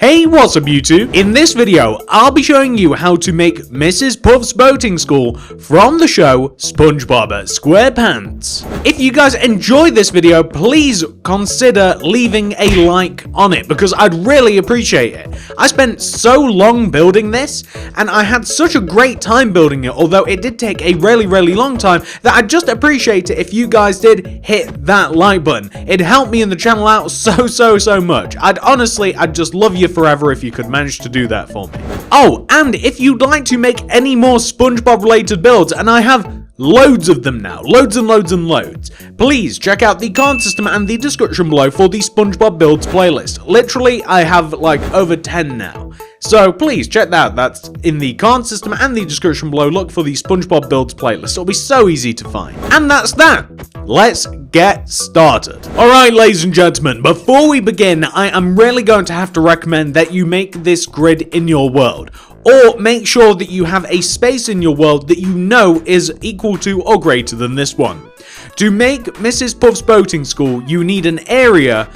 Hey, what's up YouTube? In this video, I'll be showing you how to make Mrs. Puff's boating school from the show Spongebob Squarepants. If you guys enjoyed this video, please consider leaving a like on it because I'd really appreciate it. I spent so long building this and I had such a great time building it, although it did take a really long time, that I'd just appreciate it if you guys did hit that like button. It'd help me in the channel out so much. I'd just love you forever if you could manage to do that for me. Oh, and if you'd like to make any more SpongeBob related builds, and I have loads of them now, loads and loads, please check out the card system and the description below for the SpongeBob builds playlist. Literally, I have like over 10 now. So please check that out. That's in the card system and the description below. Look for the SpongeBob builds playlist. It'll be so easy to find. And that's that. Let's get started. Alright, ladies and gentlemen, before we begin, I am really going to have to recommend that you make this grid in your world. Or make sure that you have a space in your world that you know is equal to or greater than this one. To make Mrs. Puff's boating school, you need an area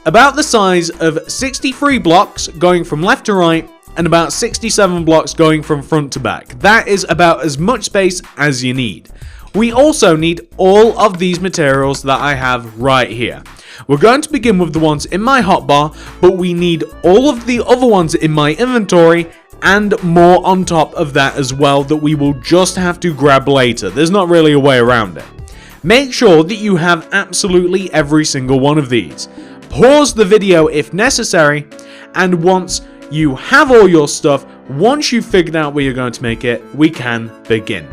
about the size of 63 blocks going from left to right and about 67 blocks going from front to back. That is about as much space as you need. We also need all of these materials that I have right here. We're going to begin with the ones in my hotbar, but we need all of the other ones in my inventory and more on top of that as well that we will just have to grab later. There's not really a way around it. Make sure that you have absolutely every single one of these. Pause the video if necessary, and once you have all your stuff, once you've figured out where you're going to make it, we can begin.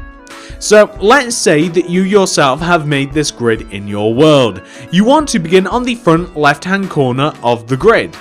So let's say that you yourself have made this grid in your world. You want to begin on the front left hand corner of the grid.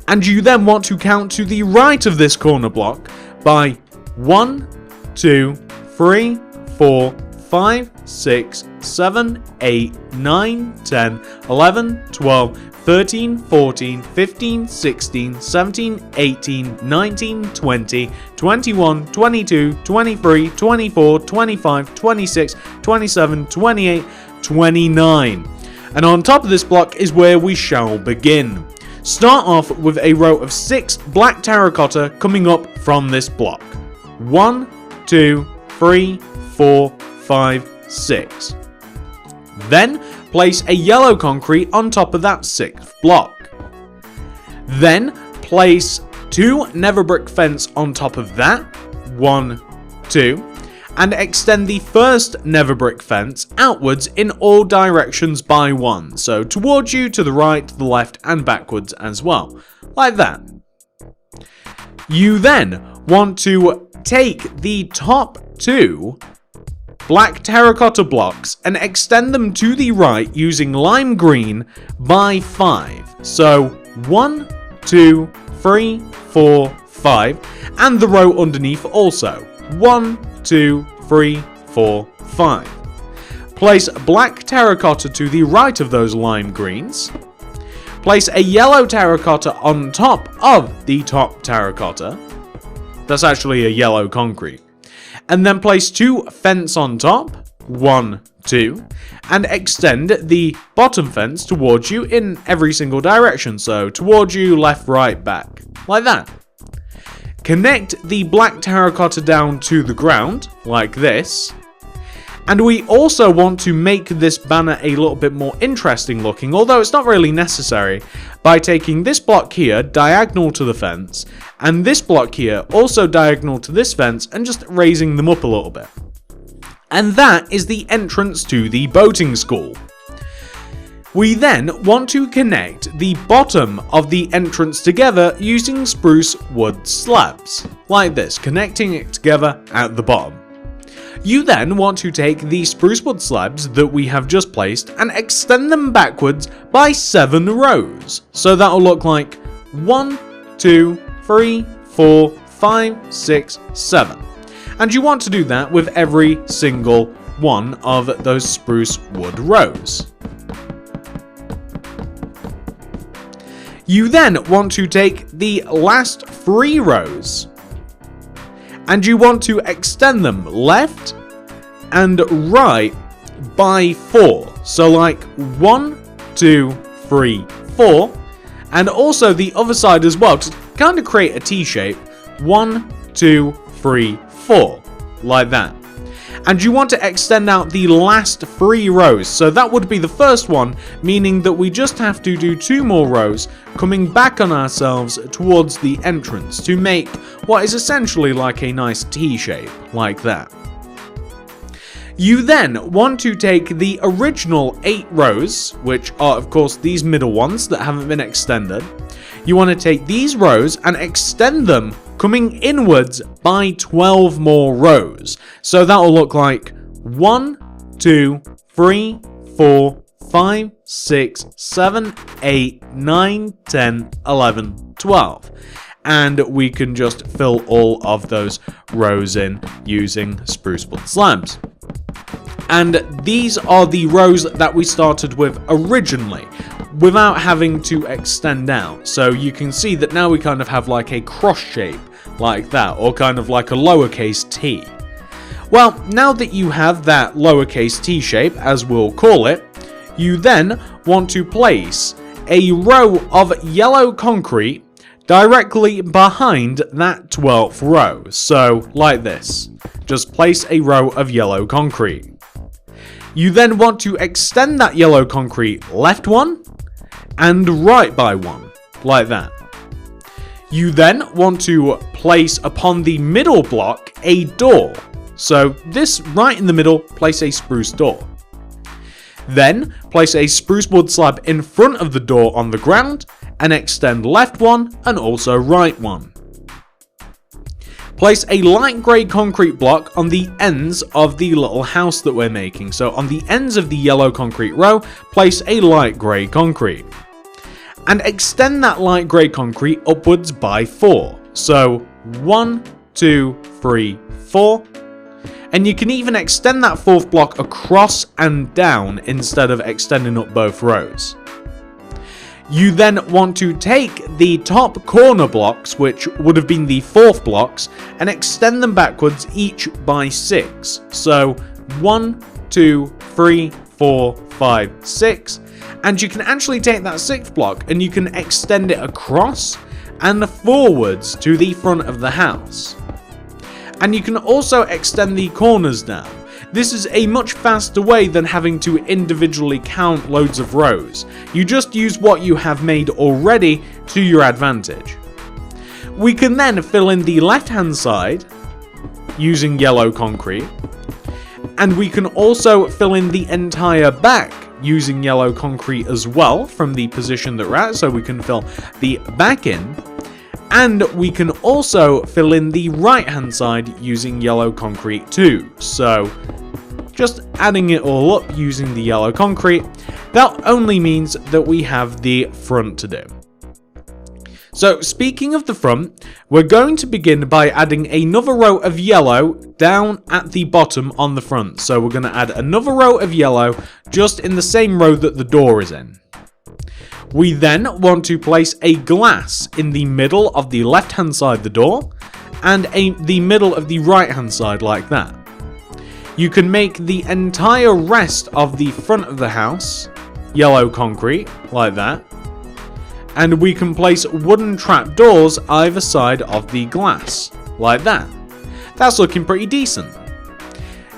And you then want to count to the right of this corner block by 1, 2, 3, 4, 5, 6, 7, 8, 9, 10, 11, 12, 13, 14, 15, 16, 17, 18, 19, 20, 21, 22, 23, 24, 25, 26, 27, 28, 29. And on top of this block is where we shall begin. Start off with a row of 6 black terracotta coming up from this block. 1, 2, 3, 4, 5, 6. Then place a yellow concrete on top of that 6th block. Then place 2 nether brick fence on top of that. 1, 2. And extend the first nether brick fence outwards in all directions by 1. So towards you, to the right, to the left, and backwards as well. Like that. You then want to take the top 2 black terracotta blocks and extend them to the right using lime green by 5. So 1, 2, 3, 4, 5, and the row underneath also. 1, 2, 3, 4, 5. Place black terracotta to the right of those lime greens. Place a yellow terracotta on top of the top terracotta. That's actually a yellow concrete. And then place 2 fence on top, 1, 2, and extend the bottom fence towards you in every single direction. So towards you, left, right, back, like that. Connect the black terracotta down to the ground, like this. And we also want to make this banner a little bit more interesting looking, although it's not really necessary, by taking this block here, diagonal to the fence, and this block here, also diagonal to this fence, and just raising them up a little bit. And that is the entrance to the boating school. We then want to connect the bottom of the entrance together using spruce wood slabs, like this, connecting it together at the bottom. You then want to take the spruce wood slabs that we have just placed and extend them backwards by 7 rows. So that'll look like 1, 2, 3, 4, 5, 6, 7. And you want to do that with every single one of those spruce wood rows. You then want to take the last 3 rows and you want to extend them left and right by 4. So like 1, 2, 3, 4, And also the other side as well, to kind of create a T shape. 1, 2, 3, 4, like that. And you want to extend out the last 3 rows, so that would be the first one, meaning that we just have to do 2 more rows, coming back on ourselves towards the entrance to make what is essentially like a nice T shape, like that. You then want to take the original 8 rows, which are of course these middle ones that haven't been extended. You want to take these rows and extend them coming inwards by 12 more rows. So that will look like 1, 2, 3, 4, 5, 6, 7, 8, 9, 10, 11, 12. And we can just fill all of those rows in using spruce wood slabs. And these are the rows that we started with originally, without having to extend out. So you can see that now we kind of have like a cross shape, like that, or kind of like a lowercase t. Well, now that you have that lowercase t shape, as we'll call it, you then want to place a row of yellow concrete directly behind that 12th row. So, like this. Just place a row of yellow concrete. You then want to extend that yellow concrete left 1 and right by 1, like that. You then want to place upon the middle block a door. So this right in the middle, place a spruce door. Then place a spruce wood slab in front of the door on the ground and extend left 1 and also right 1. Place a light grey concrete block on the ends of the little house that we're making. So on the ends of the yellow concrete row, place a light grey concrete. And extend that light grey concrete upwards by 4. So 1, 2, 3, 4. And you can even extend that 4th block across and down instead of extending up both rows. You then want to take the top corner blocks, which would have been the 4th blocks, and extend them backwards each by 6. So 1, 2, 3, 4, 5, 6. And you can actually take that 6th block and you can extend it across and forwards to the front of the house. And you can also extend the corners down. This is a much faster way than having to individually count loads of rows. You just use what you have made already to your advantage. We can then fill in the left hand side using yellow concrete. And we can also fill in the entire back using yellow concrete as well from the position that we're at, so we can fill the back in. And we can also fill in the right hand side using yellow concrete too. So just adding it all up using the yellow concrete, that only means that we have the front to do. So speaking of the front, we're going to begin by adding another row of yellow down at the bottom on the front. So we're going to add another row of yellow just in the same row that the door is in. We then want to place a glass in the middle of the left hand side of the door and the middle of the right hand side like that. You can make the entire rest of the front of the house yellow concrete like that. And we can place wooden trapdoors either side of the glass, like that. That's looking pretty decent.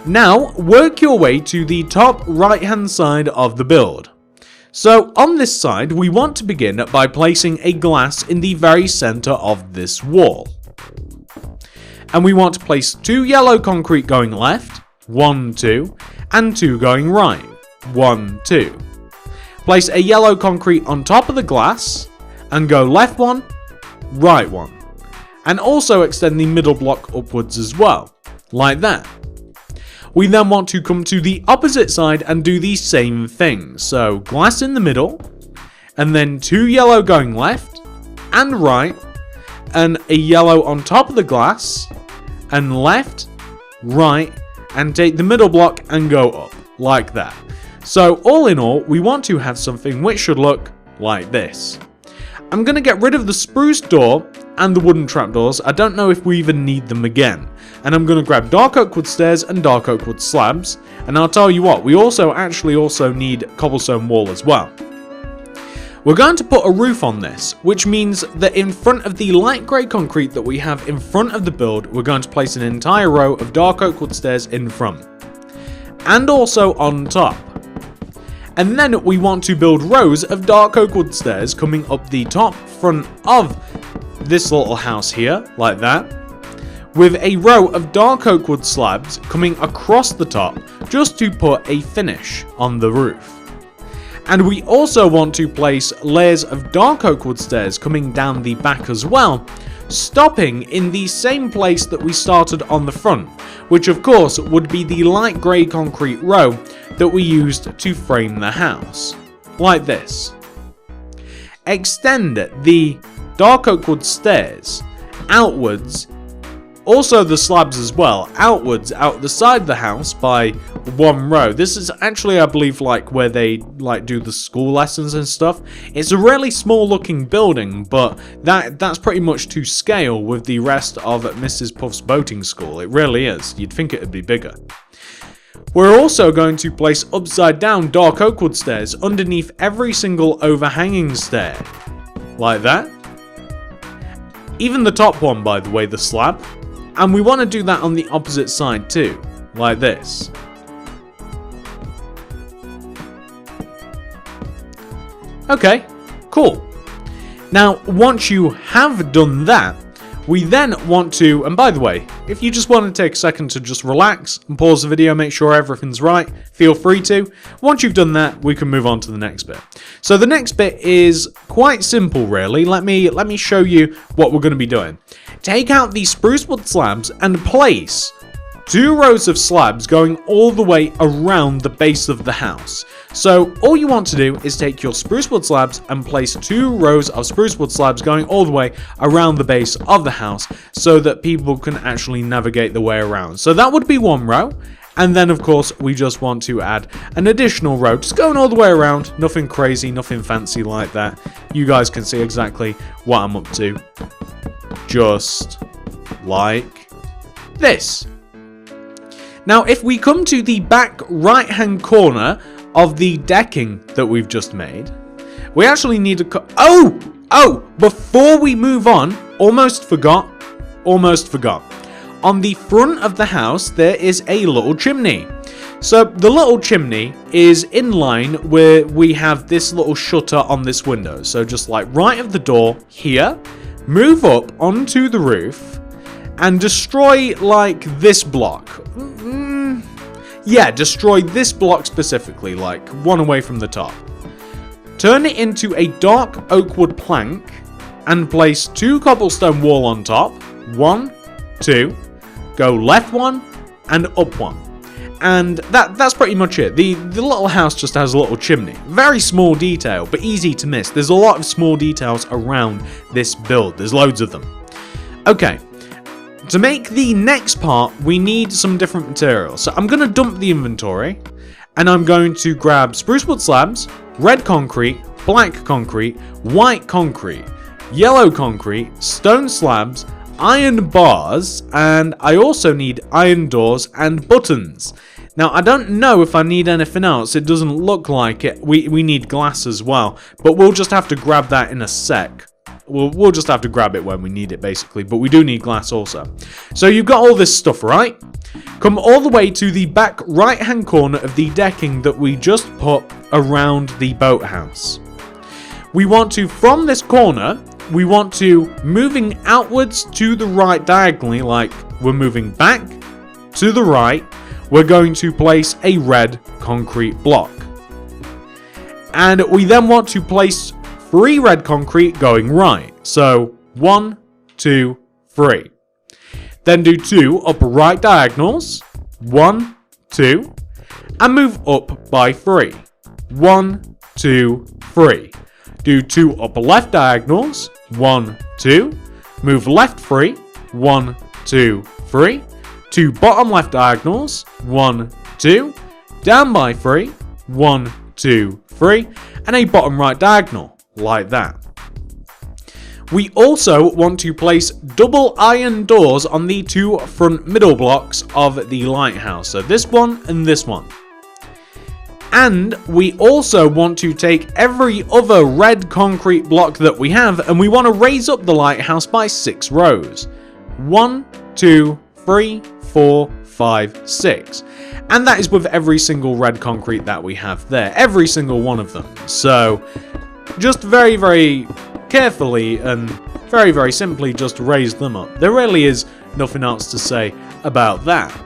Now, work your way to the top right hand side of the build. So, on this side, we want to begin by placing a glass in the very center of this wall. And we want to place 2 yellow concrete going left, 1, 2, and 2 going right, 1, 2. Place a yellow concrete on top of the glass and go left 1, right 1. And also extend the middle block upwards as well, like that. We then want to come to the opposite side and do the same thing. So glass in the middle, and then 2 yellow going left and right, and a yellow on top of the glass, and left, right, and take the middle block and go up, like that. So all in all, we want to have something which should look like this. I'm going to get rid of the spruce door and the wooden trapdoors. I don't know if we even need them again. And I'm going to grab dark oak wood stairs and dark oak wood slabs. And I'll tell you what, we also need cobblestone wall as well. We're going to put a roof on this, which means that in front of the light grey concrete that we have in front of the build, we're going to place an entire row of dark oak wood stairs in front. And also on top. And then we want to build rows of dark oak wood stairs coming up the top front of this little house here, like that. With a row of dark oak wood slabs coming across the top, just to put a finish on the roof. And we also want to place layers of dark oak wood stairs coming down the back as well, stopping in the same place that we started on the front, which of course would be the light grey concrete row that we used to frame the house, like this. Extend the dark oak wood stairs outwards, also the slabs as well, outwards out the side of the house by one row. This is actually, I believe, like where they do the school lessons and stuff. It's a really small looking building, but that's pretty much to scale with the rest of Mrs. Puff's boating school. It really is. You'd think it would be bigger. We're also going to place upside down dark oak wood stairs underneath every single overhanging stair, like that. Even the top one, by the way, the slab. And we want to do that on the opposite side too, like this. Okay, cool. Now, once you have done that, we then want to, and by the way, if you just want to take a second to just relax and pause the video, make sure everything's right, feel free to. Once you've done that, we can move on to the next bit. So the next bit is quite simple, really. Let me show you what we're going to be doing. Take out the spruce wood slabs and place 2 rows of slabs going all the way around the base of the house. So all you want to do is take your spruce wood slabs and place 2 rows of spruce wood slabs going all the way around the base of the house so that people can actually navigate the way around. So that would be 1 row. And then of course we just want to add an additional row, just going all the way around, nothing crazy, nothing fancy like that. You guys can see exactly what I'm up to. Just like this. Now, if we come to the back right-hand corner of the decking that we've just made, we actually need to before we move on, almost forgot. On the front of the house, there is a little chimney. So the little chimney is in line where we have this little shutter on this window. So just like right of the door here, move up onto the roof and destroy like this block. Yeah, destroy this block specifically, like one away from the top. Turn it into a dark oak wood plank and place 2 cobblestone wall on top. 1, 2, go left 1 and up 1. And that's pretty much it. The little house just has a little chimney. Very small detail, but easy to miss. There's a lot of small details around this build. There's loads of them. Okay. To make the next part, we need some different materials. So I'm going to dump the inventory, and I'm going to grab spruce wood slabs, red concrete, black concrete, white concrete, yellow concrete, stone slabs, iron bars, and I also need iron doors and buttons. Now, I don't know if I need anything else. It doesn't look like it. We need glass as well, but we'll just have to grab that in a sec. We'll just have to grab it when we need it, basically, but we do need glass also. So you've got all this stuff, right? Come all the way to the back right-hand corner of the decking that we just put around the boathouse. We want to, from this corner, we want to, moving outwards to the right diagonally, like we're moving back to the right, we're going to place a red concrete block. And we then want to place 3 red concrete going right. So 1, 2, 3. Then do 2 upper right diagonals. 1, 2. And move up by 3. 1, 2, 3. Do 2 upper left diagonals. 1, 2. Move left 3. 1, 2, 3. 2 bottom left diagonals. 1, 2. Down by 3. 1, 2, 3. And a bottom right diagonal. Like that. We also want to place double iron doors on the 2 front middle blocks of the lighthouse. So this one and this one. And we also want to take every other red concrete block that we have, and we want to raise up the lighthouse by 6 rows. 1, 2, 3, 4, 5, 6. And that is with every single red concrete that we have there. Every single one of them. So, just very, very carefully and very, very simply just raise them up. There really is nothing else to say about that.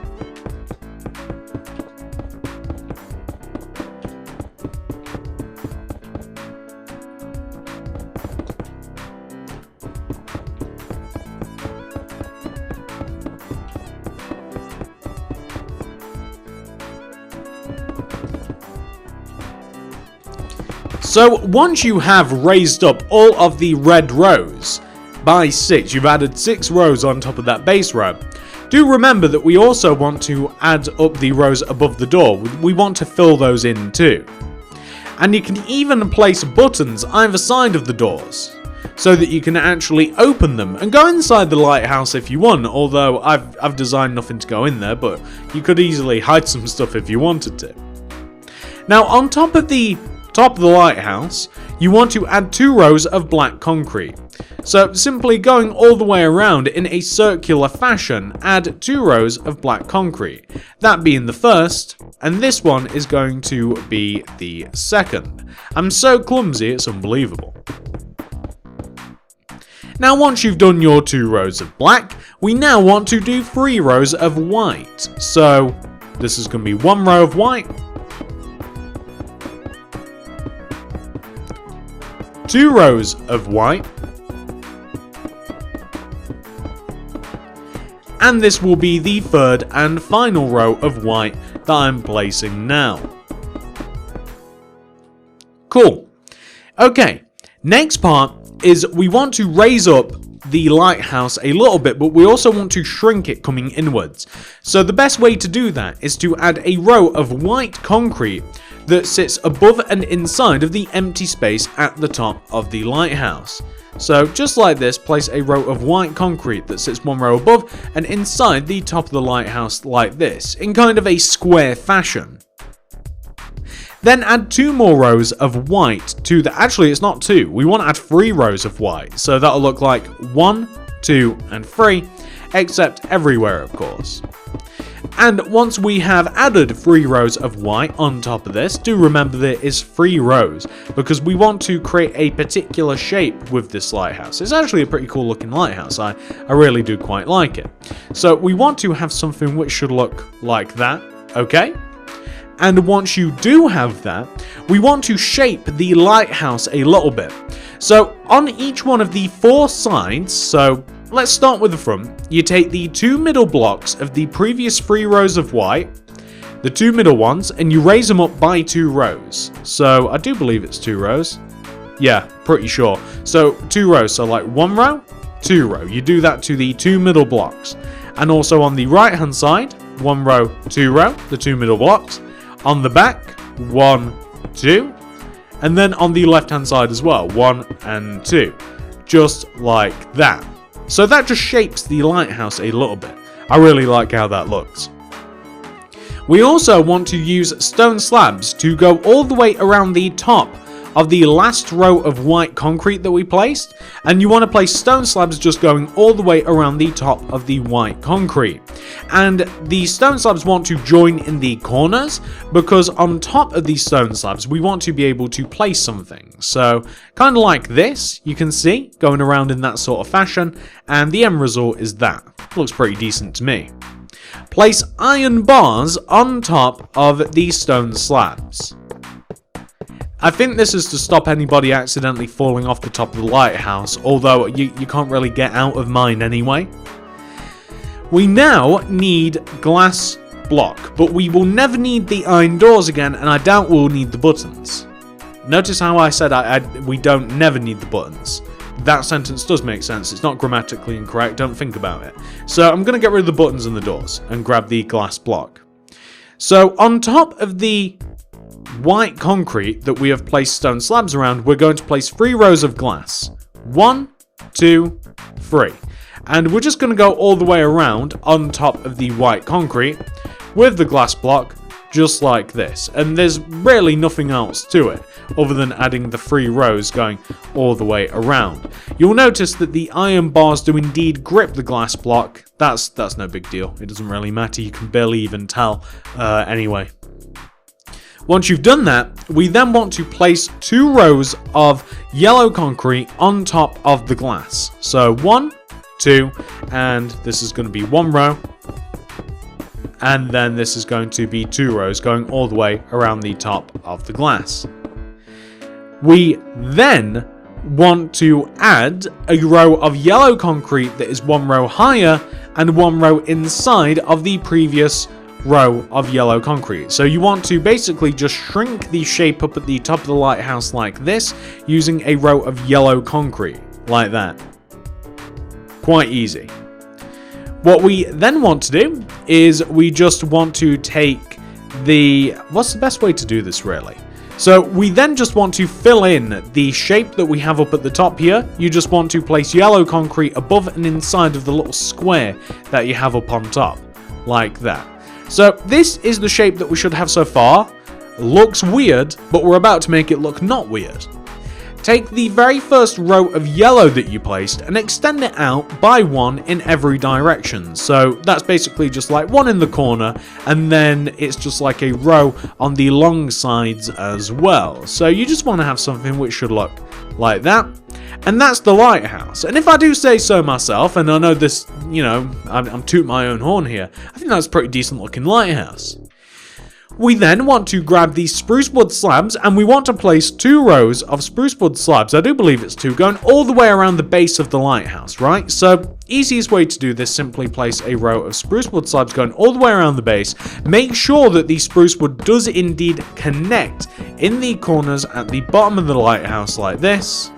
So once you have raised up all of the red rows by 6, you've added 6 rows on top of that base row. Do remember that we also want to add up the rows above the door. We want to fill those in too. And you can even place buttons either side of the doors, so that you can actually open them and go inside the lighthouse if you want, although I've designed nothing to go in there, but you could easily hide some stuff if you wanted to. Now on top of the lighthouse, you want to add 2 rows of black concrete. So simply going all the way around in a circular fashion, add 2 rows of black concrete. That being the first, and this one is going to be the second. I'm so clumsy, it's unbelievable. Now once you've done your 2 rows of black, we now want to do 3 rows of white. So this is going to be 1 row of white, 2 rows of white, and this will be the third and final row of white that I'm placing now. Cool. Okay, next part is we want to raise up the lighthouse a little bit, but we also want to shrink it coming inwards. So the best way to do that is to add a row of white concrete that sits above and inside of the empty space at the top of the lighthouse. So just like this, place a row of white concrete that sits 1 row above and inside the top of the lighthouse like this, in kind of a square fashion. Then add 2 more rows of white to the, actually it's not 2, we want to add 3 rows of white, so that'll look like 1, 2 and 3, except everywhere of course. And once we have added 3 rows of white on top of this, do remember there is 3 rows, because we want to create a particular shape with this lighthouse. It's actually a pretty cool looking lighthouse, I really do quite like it. So we want to have something which should look like that, okay? And once you do have that, we want to shape the lighthouse a little bit. So on each one of the 4 sides, so let's start with the front, you take the 2 middle blocks of the previous 3 rows of white, the 2 middle ones, and you raise them up by 2 rows. So I do believe it's 2 rows. Yeah, pretty sure. So 2 rows, so like 1 row, 2 row. You do that to the 2 middle blocks. And also on the right hand side, 1 row, 2 row, the 2 middle blocks. On the back, 1, 2, and then on the left hand side as well, 1 and 2, just like that. So that just shapes the lighthouse a little bit. I really like how that looks. We also want to use stone slabs to go all the way around the top of the last row of white concrete that we placed, and you want to place stone slabs just going all the way around the top of the white concrete. And the stone slabs want to join in the corners, because on top of these stone slabs we want to be able to place something. So kind of like this, you can see, going around in that sort of fashion, and the end result is that. Looks pretty decent to me. Place iron bars on top of these stone slabs. I think this is to stop anybody accidentally falling off the top of the lighthouse, although you can't really get out of mine anyway. We now need glass block, but we will never need the iron doors again, and I doubt we'll need the buttons. Notice how I said we don't never need the buttons. That sentence does make sense, it's not grammatically incorrect, don't think about it. So I'm going to get rid of the buttons and the doors, and grab the glass block. So on top of the white concrete that we have placed stone slabs around, we're going to place 3 rows of glass. 1, 2, 3. And we're just going to go all the way around on top of the white concrete with the glass block just like this. And there's really nothing else to it other than adding the 3 rows going all the way around. You'll notice that the iron bars do indeed grip the glass block. That's no big deal. It doesn't really matter. You can barely even tell anyway. Once you've done that, we then want to place 2 rows of yellow concrete on top of the glass. So 1, 2, and this is going to be 1 row. And then this is going to be 2 rows going all the way around the top of the glass. We then want to add a row of yellow concrete that is 1 row higher and 1 row inside of the previous row of yellow concrete. So you want to basically just shrink the shape up at the top of the lighthouse like this, using a row of yellow concrete, like that. Quite easy. What we then want to do is we just want to take the... What's the best way to do this, really? So we then just want to fill in the shape that we have up at the top here. You just want to place yellow concrete above and inside of the little square that you have up on top, like that. So this is the shape that we should have so far. Looks weird, but we're about to make it look not weird. Take the very first row of yellow that you placed and extend it out by 1 in every direction. So that's basically just like 1 in the corner, and then it's just like a row on the long sides as well. So you just want to have something which should look like that. And that's the lighthouse. And if I do say so myself, and I know this, you know, I'm tooting my own horn here, I think that's a pretty decent looking lighthouse. We then want to grab these spruce wood slabs, and we want to place 2 rows of spruce wood slabs, I do believe it's 2, going all the way around the base of the lighthouse, right? So, easiest way to do this, simply place a row of spruce wood slabs going all the way around the base. Make sure that the spruce wood does indeed connect in the corners at the bottom of the lighthouse like this.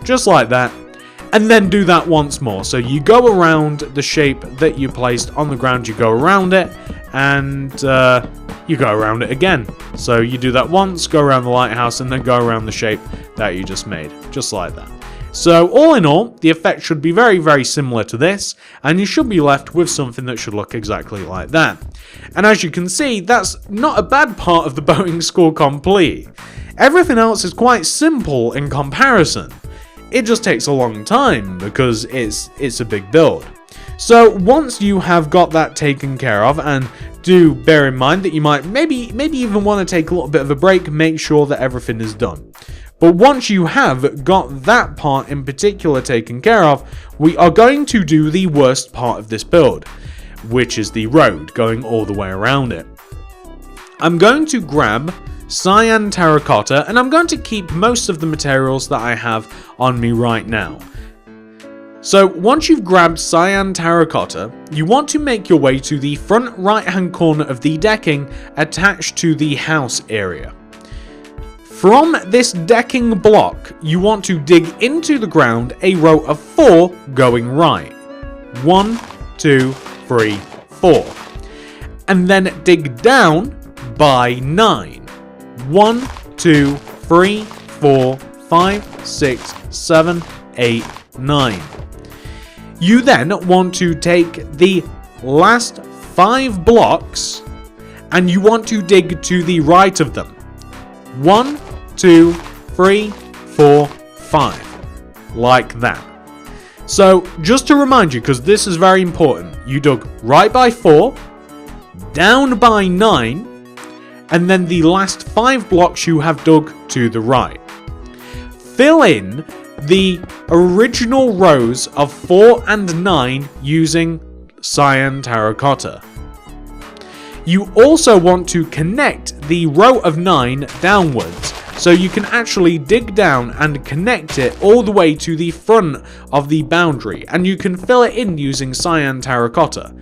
Just like that. And then do that once more. So you go around the shape that you placed on the ground, you go around it, and you go around it again. So you do that once, go around the lighthouse, and then go around the shape that you just made. Just like that. So all in all, the effect should be very, very similar to this, and you should be left with something that should look exactly like that. And as you can see, that's not a bad part of the boating school complete. Everything else is quite simple in comparison. It just takes a long time because it's a big build. So once you have got that taken care of, and do bear in mind that you might maybe even want to take a little bit of a break, make sure that everything is done. But once you have got that part in particular taken care of, we are going to do the worst part of this build, which is the road going all the way around it. I'm going to grab cyan terracotta, and I'm going to keep most of the materials that I have on me right now. So once you've grabbed cyan terracotta, you want to make your way to the front right hand corner of the decking attached to the house area. From this decking block, you want to dig into the ground a row of 4 going right. 1, 2, 3, 4. And then dig down by 9. 1, 2, 3, 4, 5, 6, 7, 8, 9. You then want to take the last 5 blocks and you want to dig to the right of them. 1, 2, 3, 4, 5. Like that. So, just to remind you, because this is very important, you dug right by 4, down by 9, and then the last 5 blocks you have dug to the right. Fill in the original rows of 4 and 9 using cyan terracotta. You also want to connect the row of 9 downwards, so you can actually dig down and connect it all the way to the front of the boundary, and you can fill it in using cyan terracotta,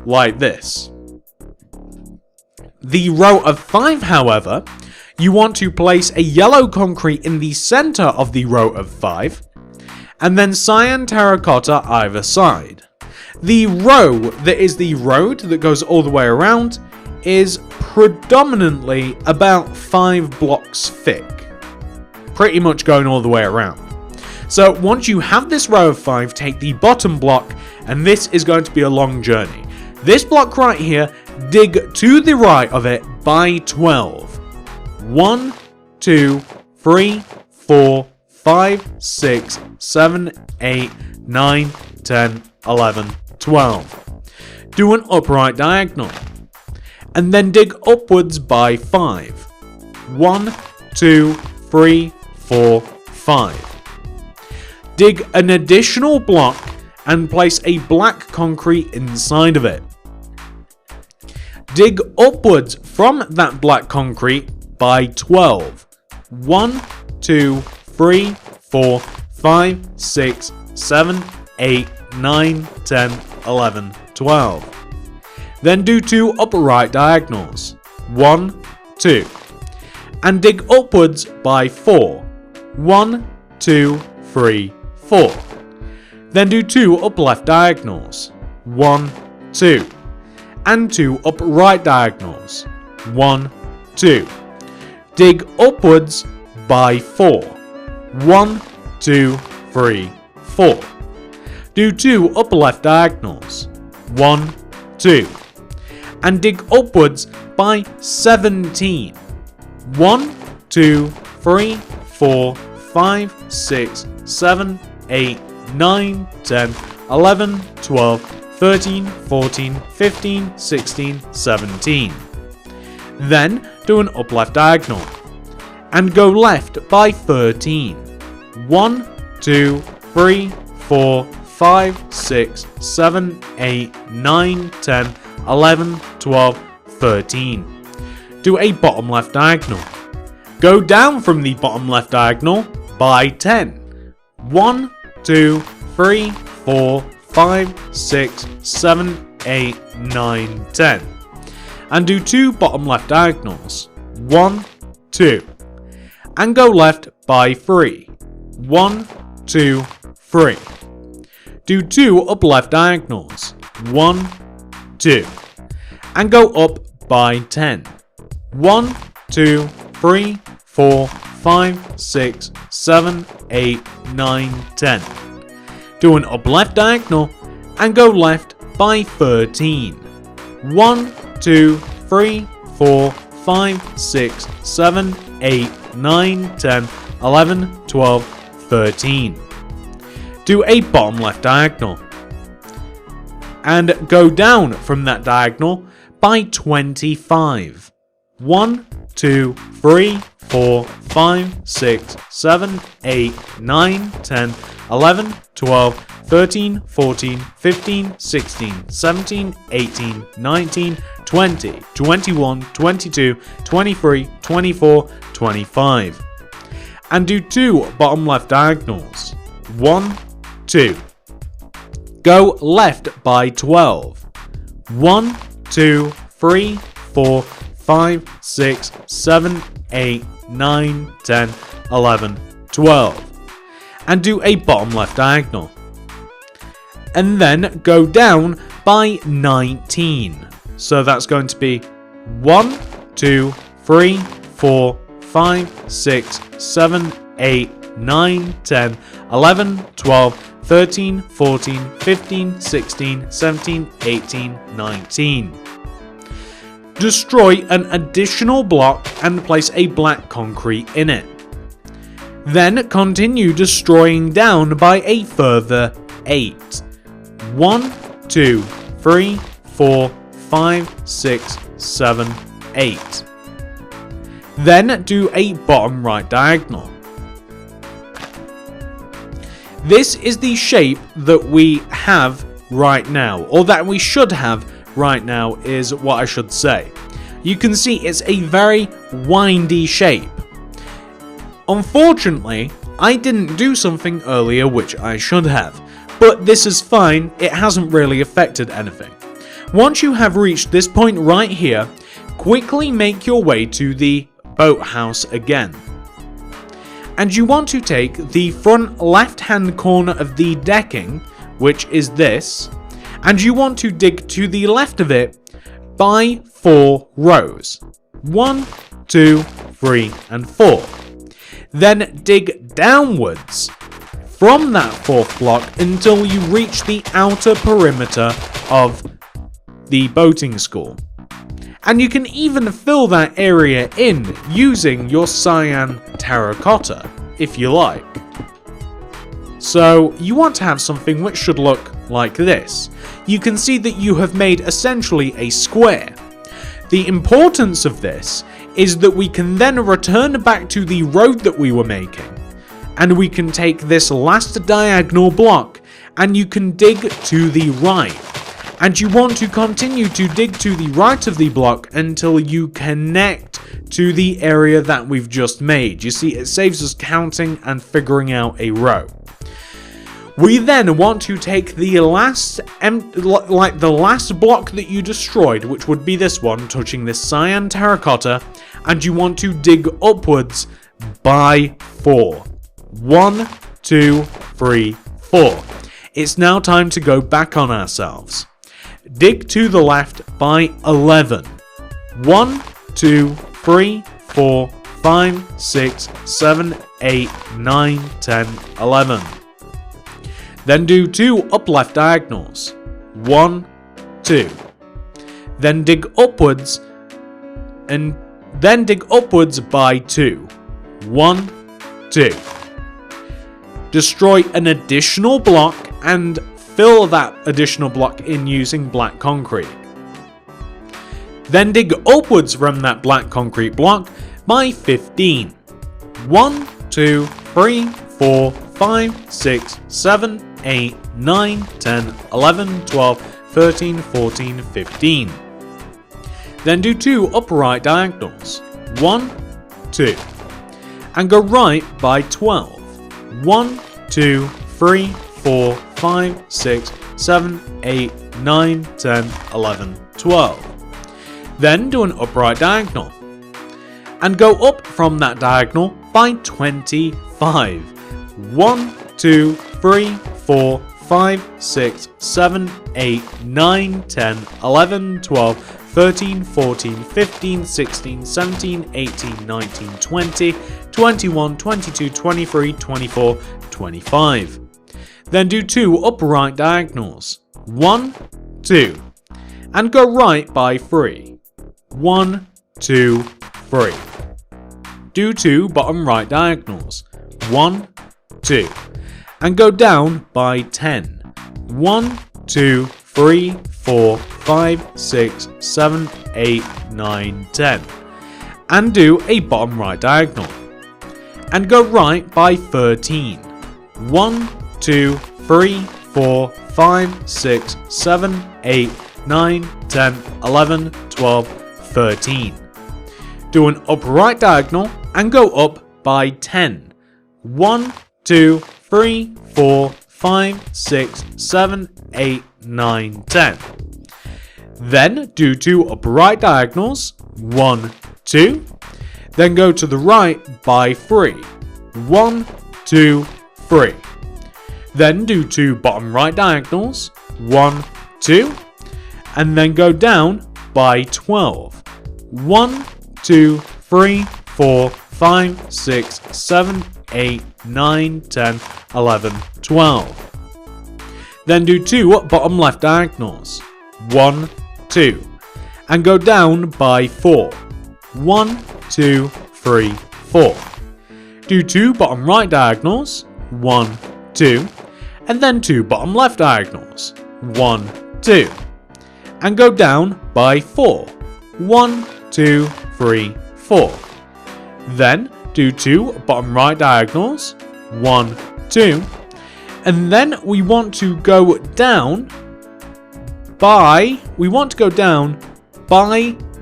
like this. The row of 5, however, you want to place a yellow concrete in the center of the row of 5, and then cyan terracotta either side. The row that is the road that goes all the way around is predominantly about 5 blocks thick, pretty much going all the way around. So once you have this row of 5, take the bottom block, and this is going to be a long journey. This block right here dig to the right of it by 12. 1, 2, 3, 4, 5, 6, 7, 8, 9, 10, 11, 12. Do an upright diagonal. And then dig upwards by 5. 1, 2, 3, 4, 5. Dig an additional block and place a black concrete inside of it. Dig upwards from that black concrete by 12. 1, 2, 3, 4, 5, 6, 7, 8, 9, 10, 11, 12. Then do 2 upright diagonals. 1, 2. And dig upwards by 4. 1, 2, 3, 4. Then do 2 up left diagonals. 1, 2. And 2 up right diagonals. 1, 2. Dig upwards by 4. 1, 2, 3, 4. Do 2 up left diagonals. 1, 2. And dig upwards by 17. 1, 2, 3, 4, 5, 6, 7, 8, 9, 10, 11, 12, 13, 14, 15, 16, 17. Then do an up left diagonal. And go left by 13. 1, 2, 3, 4, 5, 6, 7, 8, 9, 10, 11, 12, 13. Do a bottom left diagonal. Go down from the bottom left diagonal by 10. 1, 2, 3, 4, 5, 6, 7, 8, 9, 10. And do 2 bottom left diagonals. 1, 2. And go left by 3. 1, 2, 3. Do 2 up left diagonals. 1, 2. And go up by 10. 1, 2, 3, 4, 5, 6, 7, 8, 9, 10. Do an up left diagonal and go left by 13. 1, 2, 3, 4, 5, 6, 7, 8, 9, 10, 11, 12, 13. Do a bottom left diagonal. And go down from that diagonal by 25. 1, 2, 3, 4, 5, 6, 7, 8, 9, 10, 11, 12, 13, 14, 15, 16, 17, 18, 19, 20, 21, 22, 23, 24, 25. And do 2 bottom left diagonals. 1, 2. Go left by 12. 1, 2, 3, 4, 5, 6, 7, 8, 9, 10, 11, 12. And do a bottom left diagonal. And then go down by 19. So that's going to be 1, 2, 3, 4, 5, 6, 7, 8, 9, 10, 11, 12, 13, 14, 15, 16, 17, 18, 19. Destroy an additional block and place a black concrete in it. Then continue destroying down by a further 8. 1, 2, 3, 4, 5, 6, 7, 8. Then do a bottom right diagonal. This is the shape that we have right now, or that we should have right now is what I should say. You can see it's a very windy shape. Unfortunately, I didn't do something earlier which I should have, but this is fine, it hasn't really affected anything. Once you have reached this point right here, quickly make your way to the boathouse again. And you want to take the front left hand corner of the decking, which is this, and you want to dig to the left of it by 4 rows. 1, 2, 3, and 4. Then dig downwards from that 4th block until you reach the outer perimeter of the boating school. And you can even fill that area in using your cyan terracotta, if you like. So you want to have something which should look like this. You can see that you have made essentially a square. The importance of this is that we can then return back to the road that we were making, and we can take this last diagonal block and you can dig to the right. And you want to continue to dig to the right of the block until you connect to the area that we've just made. You see, it saves us counting and figuring out a row. We then want to take the last block that you destroyed, which would be this one, touching this cyan terracotta, and you want to dig upwards by 4. 1, 2, 3, 4. It's now time to go back on ourselves. Dig to the left by 11. 1, 2, 3, 4, 5, 6, 7, 8, 9, 10, 11. Then do 2 up left diagonals. 1, 2. Then dig upwards by 2. 1, 2. Destroy an additional block and fill that additional block in using black concrete. Then dig upwards from that black concrete block by 15. 1, 2, 3, 4, 5, 6, 7, 8, 9, 10, 11, 12, 13, 14, 15. Then do 2 upright diagonals. 1, 2. And go right by 12. 1, 2, 3, 4, 5, 6, 7, 8, 9, 10, 11, 12. Then do an upright diagonal. And go up from that diagonal by 25. 1, 2, 3, 4, 5, 6, 7, 8, 9, 10, 11, 12, 13, 14, 15, 16, 17, 18, 19, 20, 21, 22, 23, 24, 25. Then do 2 upright diagonals. 1, 2. And go right by 3. 1, 2, 3. Do 2 bottom right diagonals. 1, 2. And go down by 10. 1, 2, 3, 4, 5, 6, 7, 8, 9, 10. And do a bottom right diagonal. And go right by 13. 1, 2, 3, 4, 5, 6, 7, 8, 9, 10, 11, 12, 13. Do an upright diagonal and go up by 10. 1, 2, 3, 4, 5, 6, 7, 8, 9, 10. Then do 2 upright diagonals. 1, 2. Then go to the right by 3. 1, 2, 3. Then do 2 bottom right diagonals. 1, 2. And then go down by 12. 1, 2, 3, 4, 5, 6, 7, 8, 9, 10, 11, 12. Then do 2 bottom left diagonals. 1, 2. And go down by 4. 1, 2, 3, 4. Do 2 bottom right diagonals. 1, 2. And then 2 bottom left diagonals. 1, 2. And go down by 4. 1, 2, 3, 4. Then do 2 bottom right diagonals. 1, 2. And then we want to go down by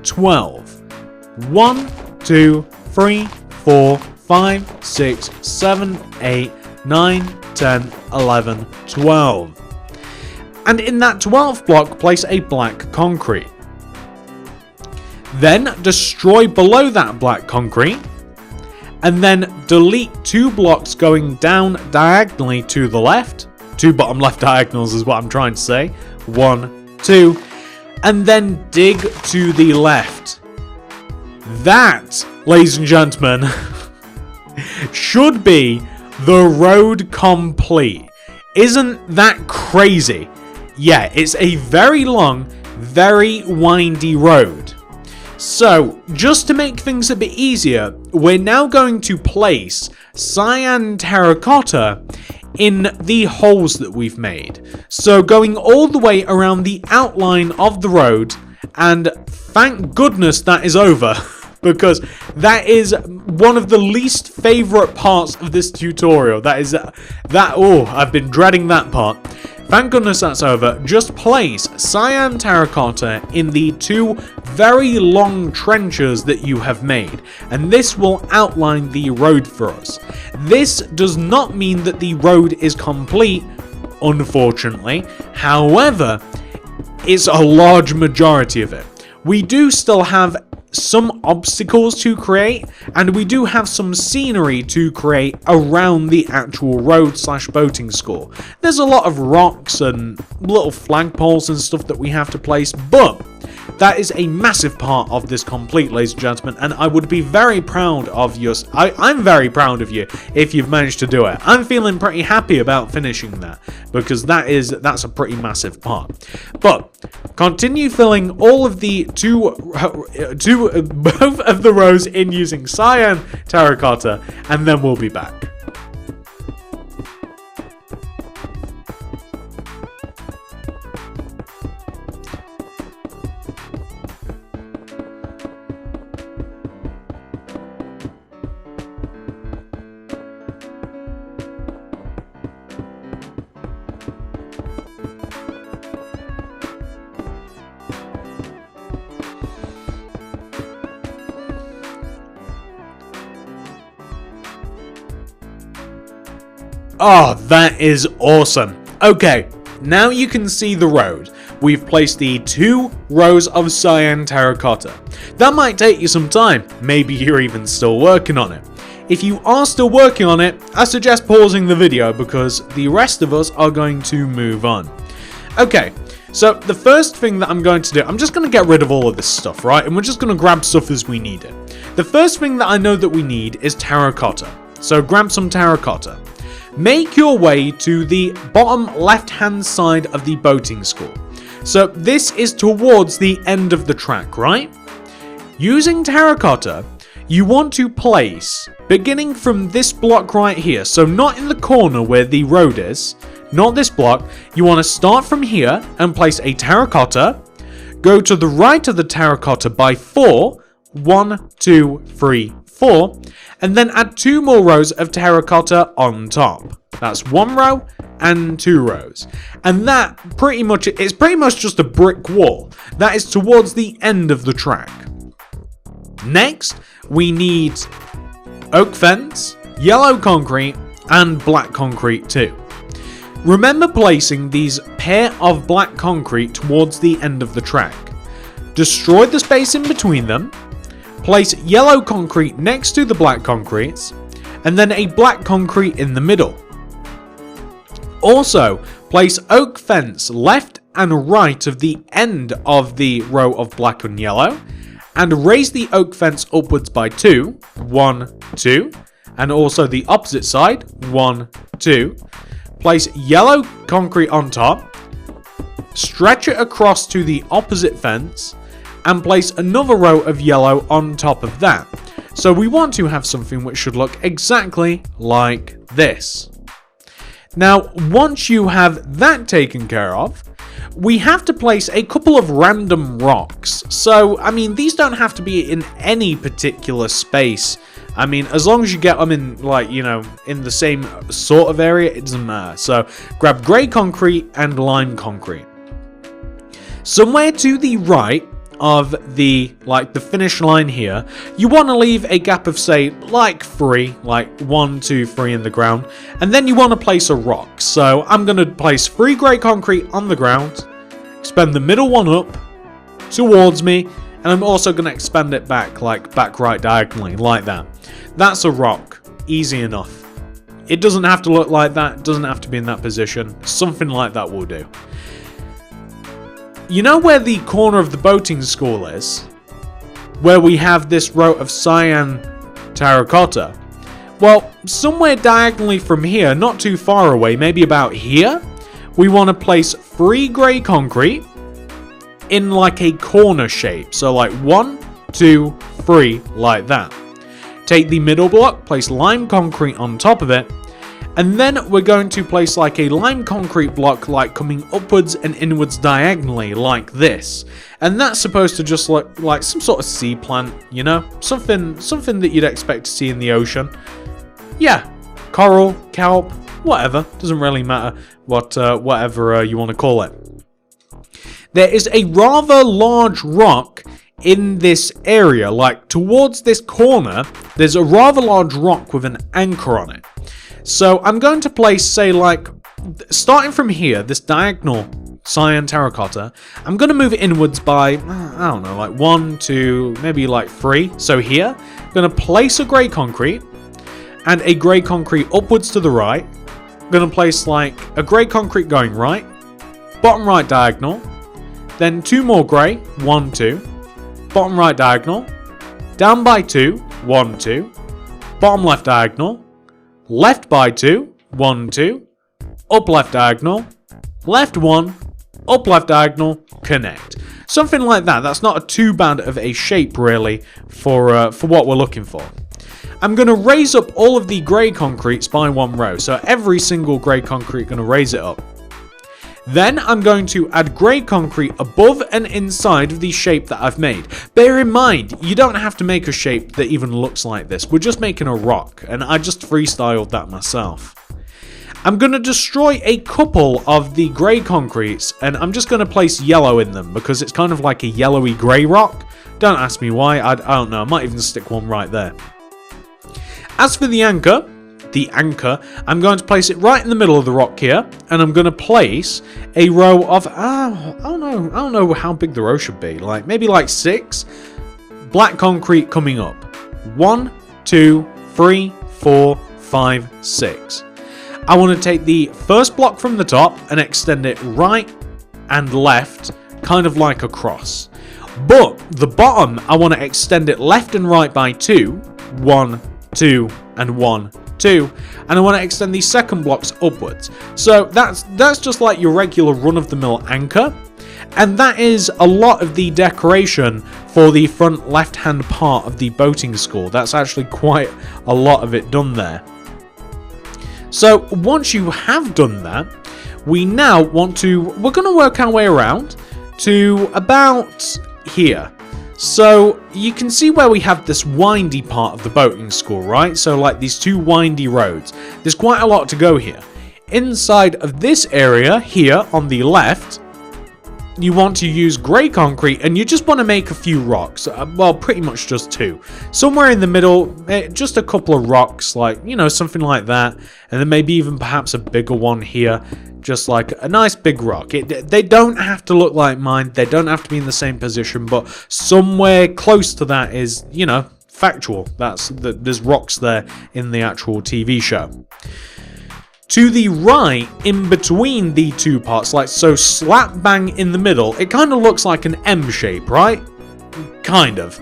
12. 1, 2, 3, 4, 5, 6, 7, 8, 9, 10, 11, 12. And in that 12th block, place a black concrete. Then destroy below that black concrete. And then delete 2 blocks going down diagonally to the left. 2 bottom left diagonals is what I'm trying to say. 1, 2. And then dig to the left. That, ladies and gentlemen, should be the road complete. Isn't that crazy? Yeah, it's a very long, very windy road. So, just to make things a bit easier, we're now going to place cyan terracotta in the holes that we've made. So going all the way around the outline of the road, and thank goodness that is over, because that is one of the least favorite parts of this tutorial. I've been dreading that part. Thank goodness that's over. Just place cyan terracotta in the 2 very long trenches that you have made, and this will outline the road for us. This does not mean that the road is complete, unfortunately. However, it's a large majority of it. We do still have some obstacles to create, and we do have some scenery to create around the actual road / boating school. There's a lot of rocks and little flagpoles and stuff that we have to place, but that is a massive part of this complete, ladies and gentlemen, and I would be very proud of you. I'm very proud of you if you've managed to do it. I'm feeling pretty happy about finishing that, because that's a pretty massive part. But continue filling all of the both of the rows in using cyan terracotta, and then we'll be back. Oh, that is awesome. Okay, now you can see the road. We've placed the 2 rows of cyan terracotta. That might take you some time. Maybe you're even still working on it. If you are still working on it, I suggest pausing the video, because the rest of us are going to move on. Okay, so the first thing that I'm going to do, I'm just going to get rid of all of this stuff, right? And we're just going to grab stuff as we need it. The first thing that I know that we need is terracotta. So grab some terracotta. Make your way to the bottom left-hand side of the boating school. So this is towards the end of the track, right? Using terracotta, you want to place, beginning from this block right here, so not in the corner where the road is, not this block, you want to start from here and place a terracotta, go to the right of the terracotta by 4, 1, 2, 3, 4, and then add 2 more rows of terracotta on top. That's 1 row and 2 rows. And that pretty much just a brick wall. That is towards the end of the track. Next, we need oak fence, yellow concrete, and black concrete too. Remember placing these pair of black concrete towards the end of the track. Destroy the space in between them. Place yellow concrete next to the black concretes, and then a black concrete in the middle. Also, place oak fence left and right of the end of the row of black and yellow, and raise the oak fence upwards by 2, 1, 2, and also the opposite side, 1, 2. Place yellow concrete on top, stretch it across to the opposite fence, and place another row of yellow on top of that. So we want to have something which should look exactly like this. Now, once you have that taken care of, we have to place a couple of random rocks. So, I mean, these don't have to be in any particular space. I mean, as long as you get them in, like, you know, in the same sort of area, it doesn't matter. So, grab grey concrete and lime concrete. Somewhere to the right of the finish line here, you want to leave a gap of, say, like 3, like 1, 2, 3 in the ground, and then you want to place a rock. So I'm going to place 3 grey concrete on the ground, expand the middle one up towards me, and I'm also going to expand it back right diagonally, like that. That's a rock. Easy enough. It doesn't have to look like that, it doesn't have to be in that position. Something like that will do. You know where the corner of the boating school is? Where we have this row of cyan terracotta? Well, somewhere diagonally from here, not too far away, maybe about here, we want to place 3 grey concrete in like a corner shape. So like 1, 2, 3, like that. Take the middle block, place lime concrete on top of it, and then we're going to place like a lime concrete block like coming upwards and inwards diagonally like this. And that's supposed to just look like some sort of sea plant, you know? Something that you'd expect to see in the ocean. Yeah, coral, kelp, whatever. Doesn't really matter whatever you want to call it. There is a rather large rock in this area, like towards this corner, there's a rather large rock with an anchor on it. So I'm going to place, say, like, starting from here, this diagonal cyan terracotta, I'm going to move it inwards by, I don't know, like 1, 2, maybe like 3. So here, I'm going to place a grey concrete and a grey concrete upwards to the right. I'm going to place like a grey concrete going right, bottom right diagonal, then 2 more grey, 1, 2, bottom right diagonal, down by 2, 1, 2, bottom left diagonal, left by 2, 1, 2, up left diagonal, left 1, up left diagonal, connect. Something like that. That's not too bad of a shape really for what we're looking for. I'm going to raise up all of the grey concretes by 1 row. So every single grey concrete going to raise it up. Then I'm going to add grey concrete above and inside of the shape that I've made. Bear in mind, you don't have to make a shape that even looks like this. We're just making a rock, and I just freestyled that myself. I'm going to destroy a couple of the grey concretes, and I'm just going to place yellow in them, because it's kind of like a yellowy grey rock. Don't ask me why, I don't know, I might even stick one right there. As for the anchor, I'm going to place it right in the middle of the rock here, and I'm going to place a row of, I don't know how big the row should be, like maybe like 6 black concrete coming up. 1, 2, 3, 4, 5, 6. I want to take the first block from the top and extend it right and left, kind of like a cross. But the bottom, I want to extend it left and right by 2, 1, 2, and 1, 2, and I want to extend these second blocks upwards. So that's just like your regular run-of-the-mill anchor, and that is a lot of the decoration for the front left-hand part of the boating school. That's actually quite a lot of it done there. So once you have done that, we're going to work our way around to about here. So you can see where we have this windy part of the boating school, right? So like these 2 windy roads. There's quite a lot to go here. Inside of this area here on the left, you want to use grey concrete, and you just want to make a few rocks. Well, pretty much just 2. Somewhere in the middle, just a couple of rocks, like, you know, something like that. And then maybe even perhaps a bigger one here. Just like a nice big rock. They don't have to look like mine. They don't have to be in the same position, but somewhere close to that is, you know, factual. There's rocks there in the actual TV show. To the right, in between the 2 parts, like so slap bang in the middle, it kind of looks like an M shape, right? Kind of.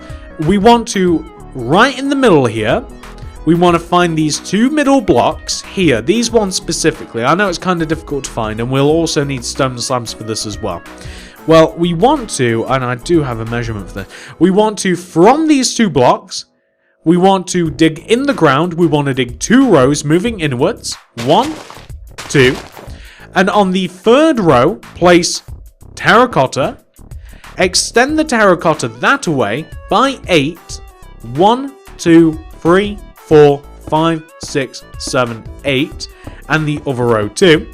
We want to, right in the middle here, we want to find these 2 middle blocks here, these ones specifically. I know it's kind of difficult to find, and we'll also need stone slabs for this as well. Well, we want to, and I do have a measurement for this, we want to, from these 2 blocks, we want to dig in the ground. We want to dig 2 rows moving inwards. 1, 2. And on the 3rd row, place terracotta. Extend the terracotta that way by 8. 1, 2, 3, 4, 5, 6, 7, 8. And the other row too.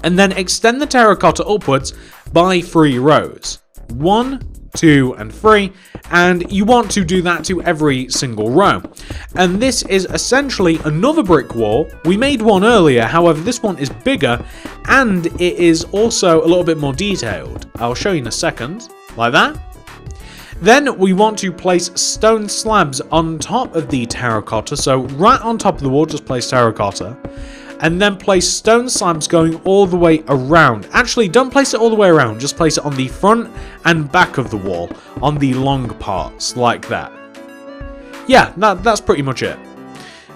And then extend the terracotta upwards by 3 rows. 1, 2, and 3, and you want to do that to every single row. And this is essentially another brick wall. We made one earlier, however this one is bigger, and it is also a little bit more detailed. I'll show you in a second, like that. Then we want to place stone slabs on top of the terracotta, so right on top of the wall, just place terracotta. And then place stone slabs going all the way around. Actually, don't place it all the way around. Just place it on the front and back of the wall. On the long parts, like that. Yeah, that's pretty much it.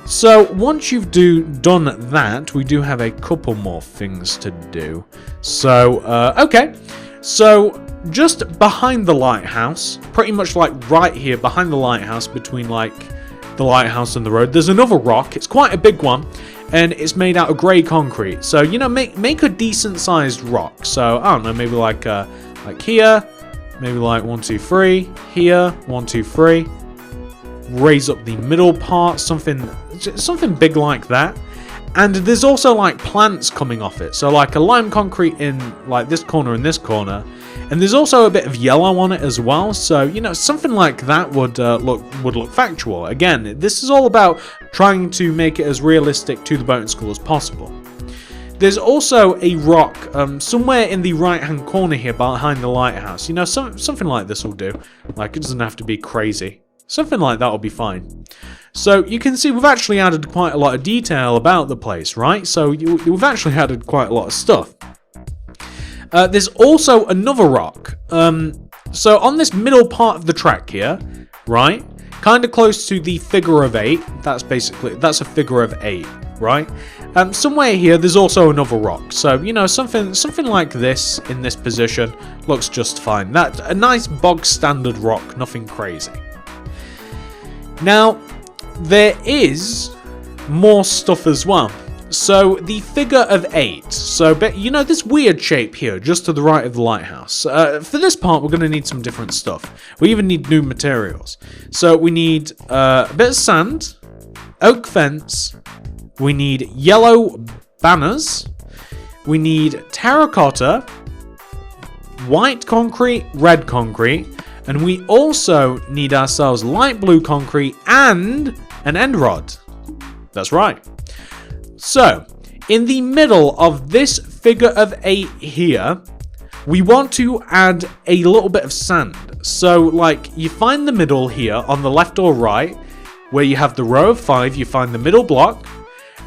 So, once you've done that, we do have a couple more things to do. So, okay. So just behind the lighthouse, pretty much like right here behind the lighthouse, between like the lighthouse and the road, there's another rock. It's quite a big one, and it's made out of grey concrete. So, you know, make a decent sized rock. So I don't know, maybe like here, maybe like 1, 2, 3, here, 1, 2, 3. Raise up the middle part, something big like that. And there's also like plants coming off it, so like a lime concrete in like this corner and this corner, and there's also a bit of yellow on it as well. So, you know, something like that would look factual. Again, this is all about trying to make it as realistic to the boating school as possible. There's also a rock somewhere in the right hand corner here behind the lighthouse. You know, something like this will do. Like, it doesn't have to be crazy. Something like that will be fine. So you can see we've actually added quite a lot of detail about the place, right? So we've actually added quite a lot of stuff. There's also another rock. So on this middle part of the track here, right? Kind of close to the figure of 8. That's a figure of 8, right? Somewhere here, there's also another rock. So, you know, something like this in this position looks just fine. That's a nice bog standard rock, nothing crazy. Now, there is more stuff as well. So the figure of 8. So, you know, this weird shape here, just to the right of the lighthouse. For this part, we're going to need some different stuff. We even need new materials. So we need a bit of sand, oak fence. We need yellow banners. We need terracotta, white concrete, red concrete. And we also need ourselves light blue concrete and an end rod. That's right. So, in the middle of this figure of 8 here, we want to add a little bit of sand. So, like, you find the middle here on the left or right, where you have the row of 5, you find the middle block,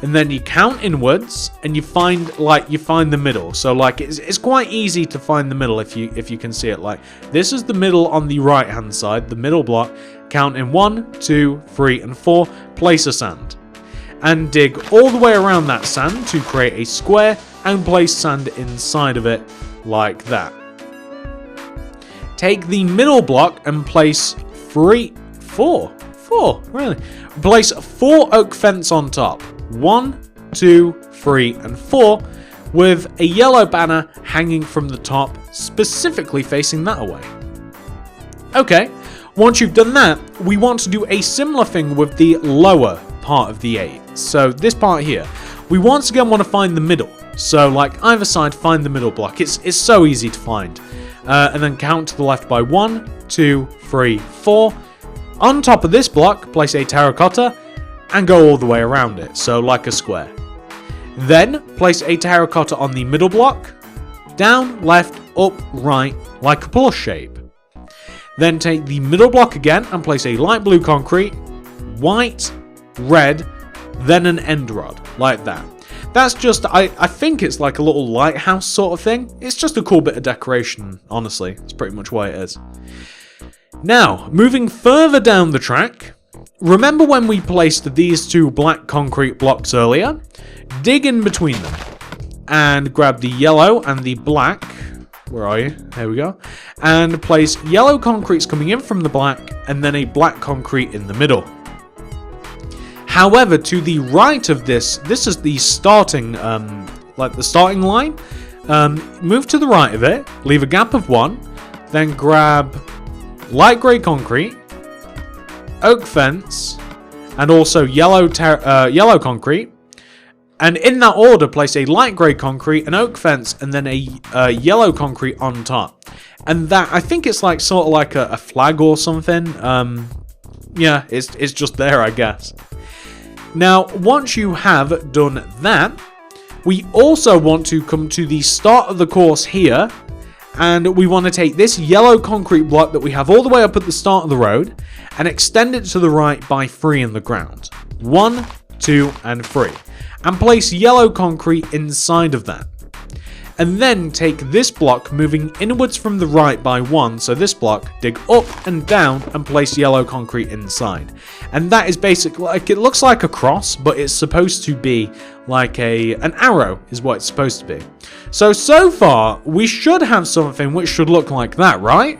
and then you count inwards, and you find the middle. So, like, it's quite easy to find the middle if you can see it. Like, this is the middle on the right hand side, the middle block. Count in 1, 2, 3, and 4. Place a sand, and dig all the way around that sand to create a square, and place sand inside of it like that. Take the middle block and place 4, really. Place 4 oak fence on top. 1, 2, 3, and 4, with a yellow banner hanging from the top, specifically facing that away. Okay, once you've done that, we want to do a similar thing with the lower part of the 8. So this part here, we once again want to find the middle. So like either side, find the middle block. It's so easy to find. And then count to the left by 1, 2, 3, 4. On top of this block, place a terracotta, and go all the way around it, so like a square. Then, place a terracotta on the middle block, down, left, up, right, like a plus shape. Then take the middle block again and place a light blue concrete, white, red, then an end rod, like that. That's just, I think it's like a little lighthouse sort of thing. It's just a cool bit of decoration, honestly. It's pretty much what it is. Now, moving further down the track, remember when we placed these 2 black concrete blocks earlier? Dig in between them and grab the yellow and the black. Where are you? There we go. And place yellow concretes coming in from the black, and then a black concrete in the middle. However, to the right of this is the starting, like the starting line. Move to the right of it, leave a gap of 1, then grab light grey concrete, oak fence, and also yellow concrete. And in that order, place a light grey concrete, an oak fence, and then a yellow concrete on top. And that, I think it's like sort of like a flag or something. Yeah, it's just there, I guess. Now, once you have done that, we also want to come to the start of the course here. And we want to take this yellow concrete block that we have all the way up at the start of the road and extend it to the right by 3 in the ground. 1, 2, and 3. And place yellow concrete inside of that. and then take this block moving inwards from the right by 1, so this block, dig up and down and place yellow concrete inside. And that is basically, like, it looks like a cross, but it's supposed to be like an arrow is what it's supposed to be. So far, we should have something which should look like that, right?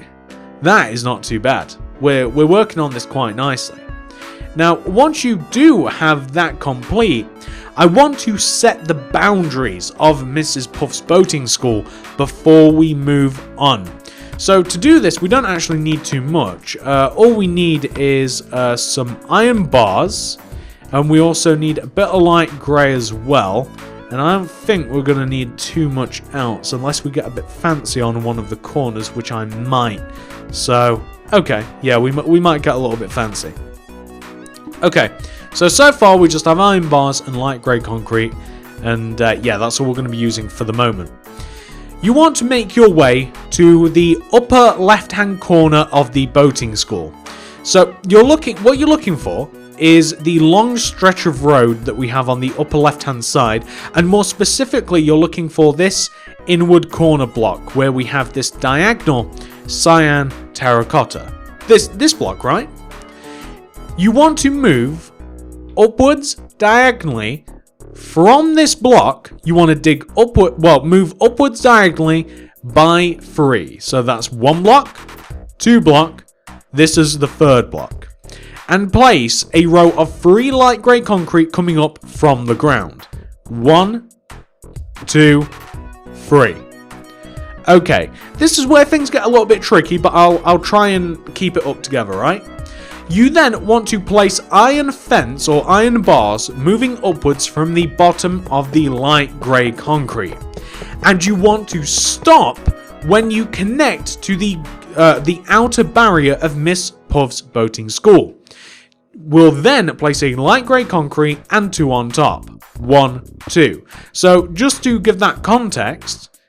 That is not too bad. We're working on this quite nicely. Now, once you do have that complete, I want to set the boundaries of Mrs. Puff's boating school before we move on. So to do this, we don't actually need too much. All we need is some iron bars, and we also need a bit of light grey as well. And I don't think we're going to need too much else, unless we get a bit fancy on one of the corners, which I might. So, okay, yeah, we might get a little bit fancy. Okay, so far we just have iron bars and light grey concrete, and yeah, that's all we're going to be using for the moment. You want to make your way to the upper left-hand corner of the boating school. So what you're looking for is the long stretch of road that we have on the upper left-hand side, and more specifically, you're looking for this inward corner block where we have this diagonal cyan terracotta. This block, right? You want to move upwards diagonally from this block. You want to dig upward, move upwards diagonally by 3. So that's 1 block, 2 block, this is the 3rd block. And place a row of 3 light grey concrete coming up from the ground. 1, 2, 3. Okay, this is where things get a little bit tricky, but I'll try and keep it up together, right? You then want to place iron fence or iron bars moving upwards from the bottom of the light grey concrete. And you want to stop when you connect to the outer barrier of Miss Puff's boating school. We'll then place a light grey concrete and 2 on top. 1, 2. So just to give that context,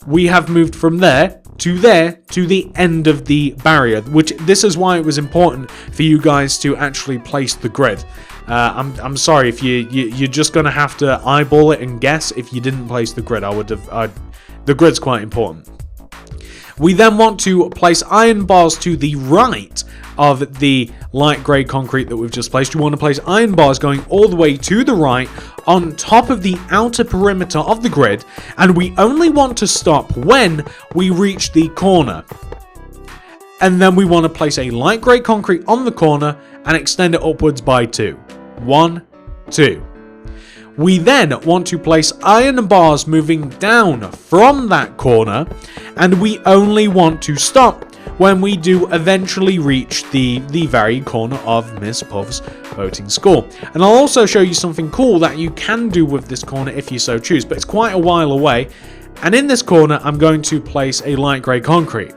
we have moved from there to the end of the barrier, which this is why it was important for you guys to actually place the grid. I'm sorry if you're just gonna have to eyeball it and guess if you didn't place the grid. The grid's quite important. We then want to place iron bars to the right of the light grey concrete that we've just placed. You want to place iron bars going all the way to the right on top of the outer perimeter of the grid, and we only want to stop when we reach the corner. And then we want to place a light grey concrete on the corner and extend it upwards by 2. 1, 2. We then want to place iron bars moving down from that corner, and we only want to stop when we do eventually reach the very corner of Miss Puff's boating school. And I'll also show you something cool that you can do with this corner if you so choose, but it's quite a while away. And in this corner, I'm going to place a light grey concrete.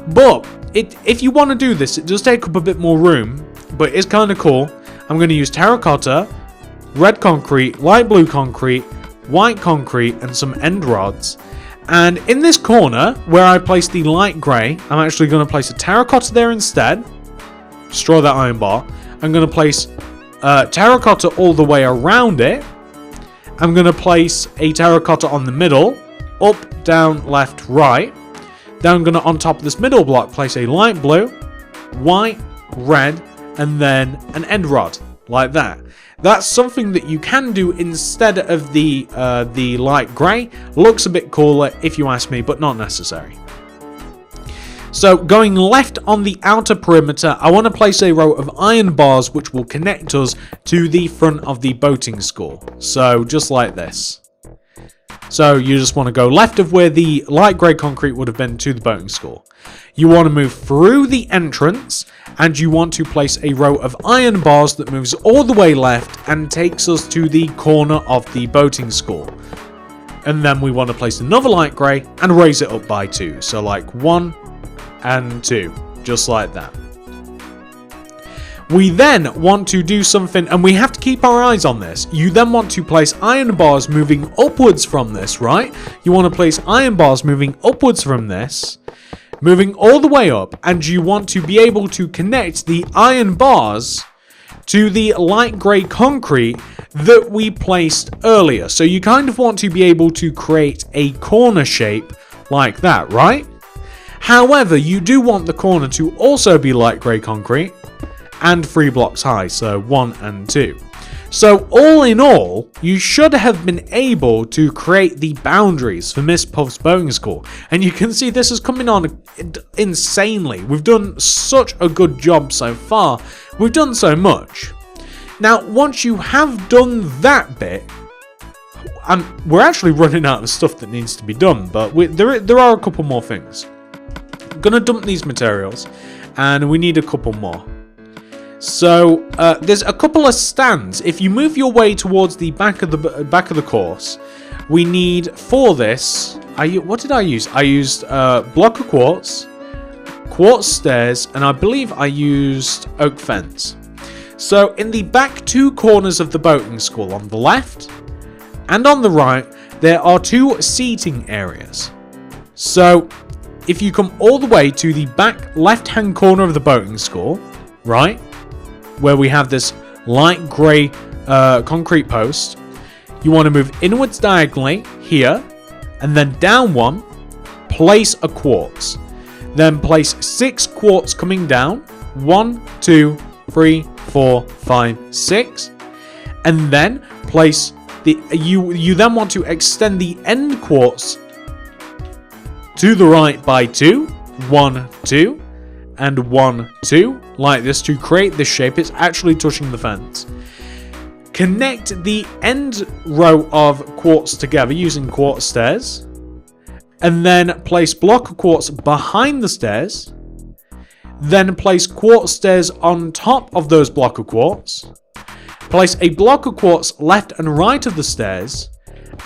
But if you want to do this, it does take up a bit more room, but it's kind of cool. I'm going to use terracotta, red concrete, light blue concrete, white concrete, and some end rods. And in this corner, where I place the light grey, I'm actually going to place a terracotta there instead. Destroy that iron bar. I'm going to place terracotta all the way around it. I'm going to place a terracotta on the middle. Up, down, left, right. Then I'm going to, on top of this middle block, place a light blue, white, red, and then an end rod. Like that. That's something that you can do instead of the light grey. Looks a bit cooler if you ask me, but not necessary. So going left on the outer perimeter, I want to place a row of iron bars which will connect us to the front of the boating school. So just like this. So you just want to go left of where the light grey concrete would have been to the boating school. You want to move through the entrance, and you want to place a row of iron bars that moves all the way left and takes us to the corner of the boating school. And then we want to place another light grey and raise it up by 2. So like 1 and 2, just like that. We then want to do something, and we have to keep our eyes on this. You then want to place iron bars moving upwards from this, right? You want to place iron bars moving upwards from this, moving all the way up, and you want to be able to connect the iron bars to the light grey concrete that we placed earlier. So you kind of want to be able to create a corner shape like that, right? However, you do want the corner to also be light grey concrete and 3 blocks high, so 1 and 2. So all in all, you should have been able to create the boundaries for Miss Puff's boating school. And you can see this is coming on insanely. We've done such a good job so far. We've done so much. Now, once you have done that bit, and we're actually running out of stuff that needs to be done, but there are a couple more things. I'm gonna dump these materials, and we need a couple more. So there's a couple of stands. If you move your way towards the back of the course, we need for this. What did I use? I used block of quartz stairs, and I believe I used oak fence. So in the back 2 corners of the boating school, on the left and on the right, there are 2 seating areas. So if you come all the way to the back left-hand corner of the boating school, right, where we have this light grey concrete post, you want to move inwards diagonally here, and then down 1, place a quartz. Then place 6 quartz coming down, 1, 2, 3, 4, 5, 6, and then place the you then want to extend the end quartz to the right by 2, 1, 2, and 1, 2, like this, to create this shape. It's actually touching the fence. Connect the end row of quartz together using quartz stairs, and then place block of quartz behind the stairs. Then place quartz stairs on top of those block of quartz. Place a block of quartz left and right of the stairs,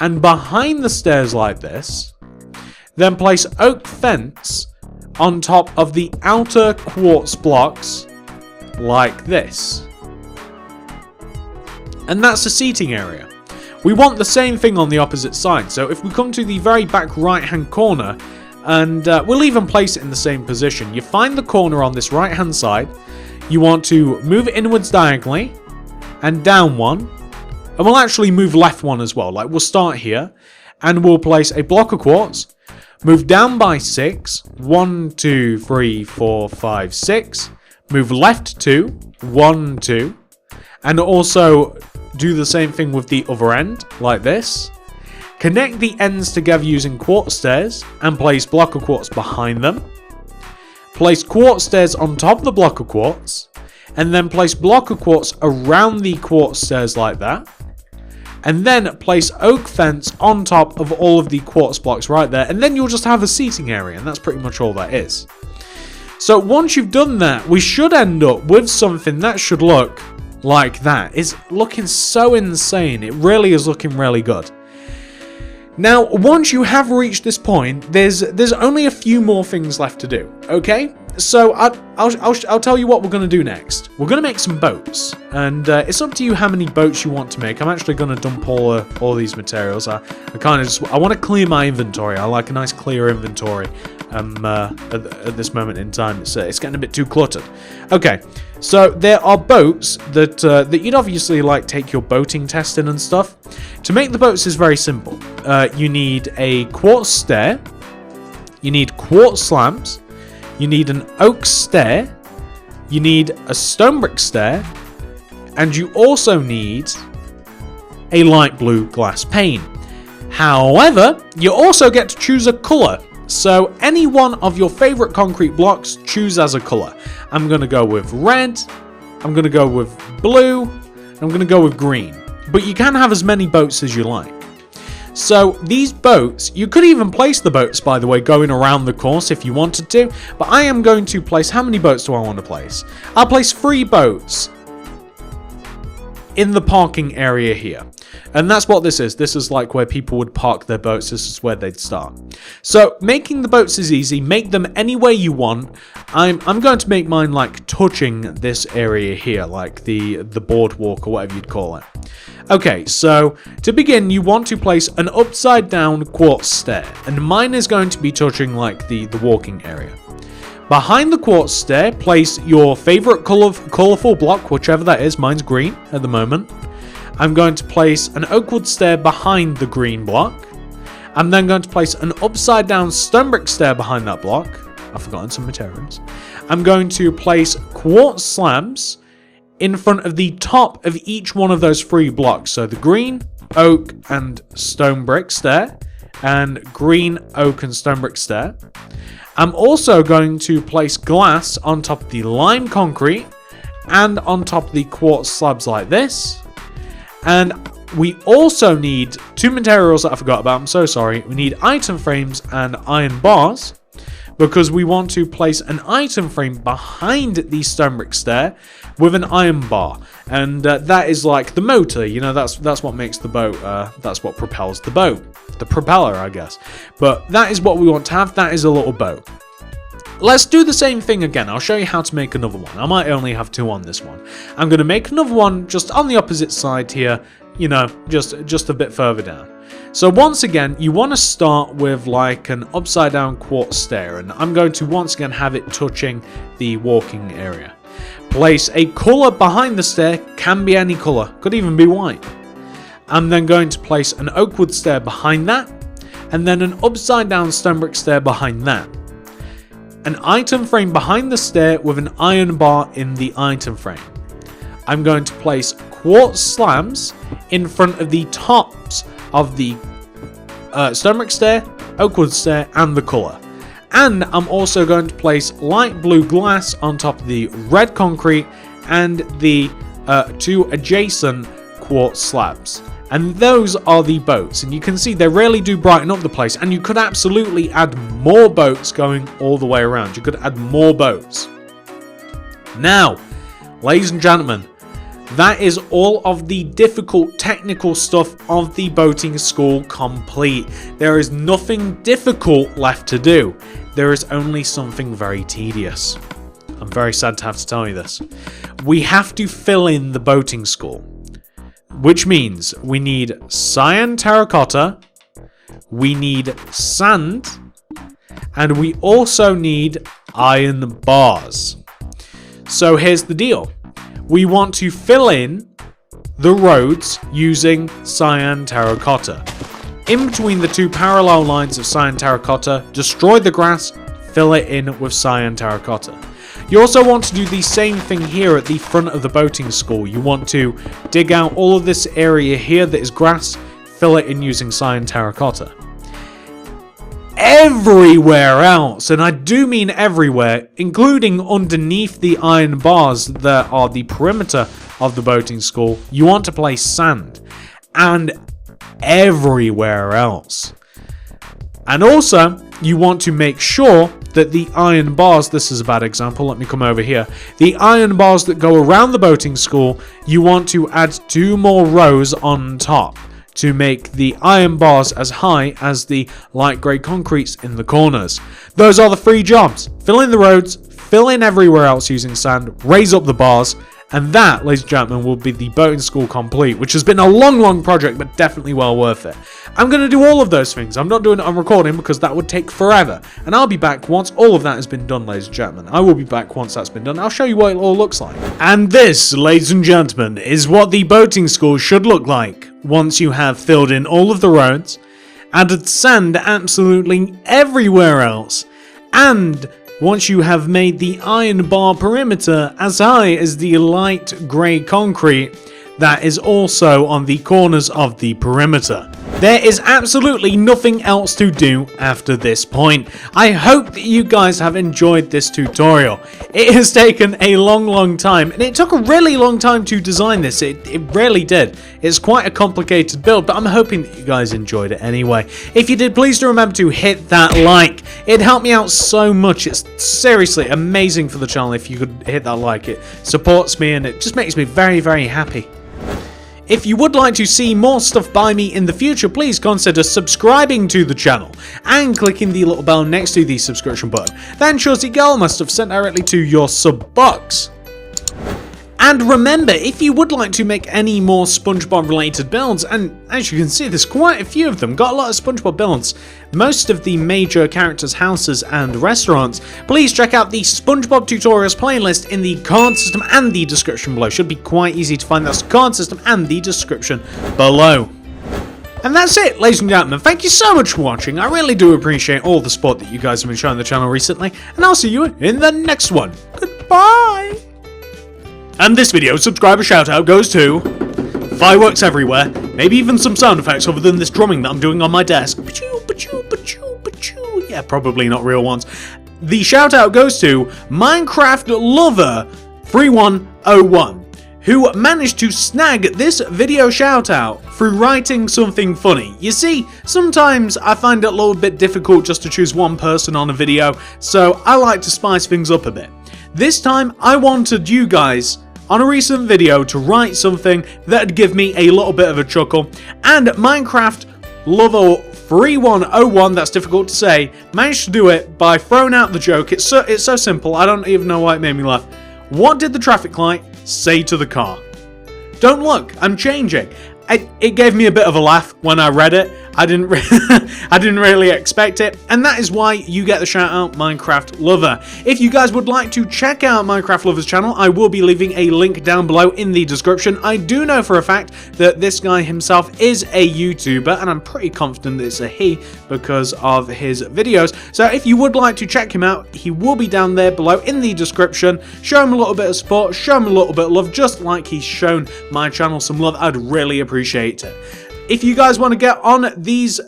and behind the stairs like this. Then place oak fence on top of the outer quartz blocks like this. And that's the seating area. We want the same thing on the opposite side. So if we come to the very back right hand corner, and we'll even place it in the same position. You find the corner on this right hand side. You want to move inwards diagonally and down 1. And we'll actually move left 1 as well. Like, we'll start here and we'll place a block of quartz. Move down by 6. 1, 2, 3, 4, 5, 6. Move left 2. 1, 2. And also do the same thing with the other end, like this. Connect the ends together using quartz stairs and place block of quartz behind them. Place quartz stairs on top of the block of quartz, and then place block of quartz around the quartz stairs like that. And then place oak fence on top of all of the quartz blocks right there, and then you'll just have a seating area, and that's pretty much all that is. So once you've done that, we should end up with something that should look like that. It's looking so insane. It really is looking really good. Now, once you have reached this point, there's only a few more things left to do, okay? So I'll tell you what we're going to do next. We're going to make some boats, and it's up to you how many boats you want to make. I'm actually going to dump all these materials. I want to clear my inventory. I like a nice clear inventory at this moment in time. It's getting a bit too cluttered. Okay, so there are boats that you'd obviously like take your boating test in and stuff. To make the boats is very simple. You need a quartz stair, you need quartz slabs, you need an oak stair, you need a stone brick stair, and you also need a light blue glass pane. However, you also get to choose a colour. So any one of your favourite concrete blocks, choose as a colour. I'm going to go with red, I'm going to go with blue, and I'm going to go with green. But you can have as many boats as you like. So these boats, you could even place the boats, by the way, going around the course if you wanted to. But I am going to place, how many boats do I want to place? I'll place 3 boats in the parking area here. And that's what this is. This is like where people would park their boats. This is where they'd start. So making the boats is easy. Make them any way you want. I'm going to make mine like touching this area here, like the boardwalk or whatever you'd call it. Okay, so to begin, you want to place an upside down quartz stair, and mine is going to be touching like the walking area. Behind the quartz stair, place your favorite colorful block, whichever that is. Mine's green at the moment. I'm going to place an oak wood stair behind the green block. I'm then going to place an upside down stone brick stair behind that block. I've forgotten some materials. I'm going to place quartz slabs in front of the top of each one of those 3 blocks. So the green, oak, and stone brick stair, and green, oak, and stone brick stair. I'm also going to place glass on top of the lime concrete and on top of the quartz slabs like this. And we also need 2 materials that I forgot about. I'm so sorry. We need item frames and iron bars, because we want to place an item frame behind the stone brick stair with an iron bar. And that is like the motor, you know, that's what makes the boat, that's what propels the boat. The propeller, I guess. But that is what we want to have. That is a little boat. Let's do the same thing again. I'll show you how to make another one. I might only have 2 on this one. I'm going to make another one just on the opposite side here, you know, just a bit further down. So once again, you want to start with like an upside down quartz stair, and I'm going to once again have it touching the walking area. Place a color behind the stair, can be any color, could even be white. I'm then going to place an oak wood stair behind that, and then an upside down stone brick stair behind that. An item frame behind the stair with an iron bar in the item frame. I'm going to place quartz slabs in front of the tops of the stone brick stair, oak wood stair, and the color. And I'm also going to place light blue glass on top of the red concrete and the 2 adjacent quartz slabs. And those are the boats, and you can see they really do brighten up the place, and you could absolutely add more boats going all the way around. You could add more boats. Now, ladies and gentlemen, that is all of the difficult technical stuff of the boating school complete. There is nothing difficult left to do. There is only something very tedious. I'm very sad to have to tell you this. We have to fill in the boating school, which means we need cyan terracotta, we need sand, and we also need iron bars. So here's the deal. We want to fill in the roads using cyan terracotta. In between the 2 parallel lines of cyan terracotta, destroy the grass, fill it in with cyan terracotta. You also want to do the same thing here at the front of the boating school. You want to dig out all of this area here that is grass, fill it in using cyan terracotta. Everywhere else, and I do mean everywhere, including underneath the iron bars that are the perimeter of the boating school, you want to place sand. And everywhere else. And also, you want to make sure that the iron bars, this is a bad example, let me come over here. The iron bars that go around the boating school, you want to add 2 more rows on top to make the iron bars as high as the light grey concretes in the corners. Those are the 3 jobs. Fill in the roads, fill in everywhere else using sand, raise up the bars, and that, ladies and gentlemen, will be the boating school complete, which has been a long project, but definitely well worth it. I'm going to do all of those things. I'm not doing it on recording because that would take forever. And I'll be back once all of that has been done, ladies and gentlemen. I will be back once that's been done. I'll show you what it all looks like. And this, ladies and gentlemen, is what the boating school should look like once you have filled in all of the roads, added sand absolutely everywhere else, and once you have made the iron bar perimeter as high as the light grey concrete that is also on the corners of the perimeter. There is absolutely nothing else to do after this point. I hope that you guys have enjoyed this tutorial. It has taken a long time, and it took a really long time to design this. It really did. It's quite a complicated build, but I'm hoping that you guys enjoyed it anyway. If you did, please do remember to hit that like. It helped me out so much. It's seriously amazing for the channel if you could hit that like. It supports me and it just makes me very happy. If you would like to see more stuff by me in the future, please consider subscribing to the channel and clicking the little bell next to the subscription button. That ensures you get all my stuff sent directly to your sub box. And remember, if you would like to make any more SpongeBob related builds, and as you can see there's quite a few of them, got a lot of SpongeBob builds, most of the major characters' houses and restaurants, please check out the SpongeBob tutorials playlist in the card system and the description below. Should be quite easy to find that card system and the description below. And that's it, ladies and gentlemen. Thank you so much for watching. I really do appreciate all the support that you guys have been showing the channel recently, and I'll see you in the next one. Goodbye! And this video's subscriber shoutout goes to fireworks everywhere, maybe even some sound effects other than this drumming that I'm doing on my desk. Pachoo, pachoo, pachoo, pachoo. Yeah, probably not real ones. The shoutout goes to Minecraft Lover 3101. Who managed to snag this video shoutout through writing something funny. You see, sometimes I find it a little bit difficult just to choose one person on a video, so I like to spice things up a bit. This time, I wanted you guys on a recent video to write something that'd give me a little bit of a chuckle, and Minecraft Lover 3101, that's difficult to say, managed to do it by throwing out the joke. It's so simple, I don't even know why it made me laugh. What did the traffic light say to the car? Don't look, I'm changing. It gave me a bit of a laugh when I read it. I didn't really expect it, and that is why you get the shout out, Minecraft Lover. If you guys would like to check out Minecraft Lover's channel, I will be leaving a link down below in the description. I do know for a fact that this guy himself is a YouTuber, and I'm pretty confident that it's a he because of his videos. So if you would like to check him out, he will be down there below in the description. Show him a little bit of support, show him a little bit of love, just like he's shown my channel some love. I'd really appreciate it. If you guys want to get on these,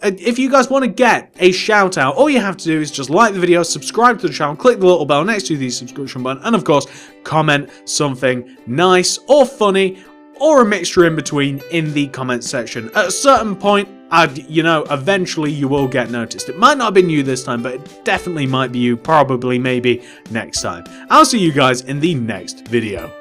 if you guys want to get a shout out, all you have to do is just like the video, subscribe to the channel, click the little bell next to the subscription button, and of course, comment something nice or funny or a mixture in between in the comment section. At a certain point, eventually you will get noticed. It might not have been you this time, but it definitely might be you, probably, maybe next time. I'll see you guys in the next video.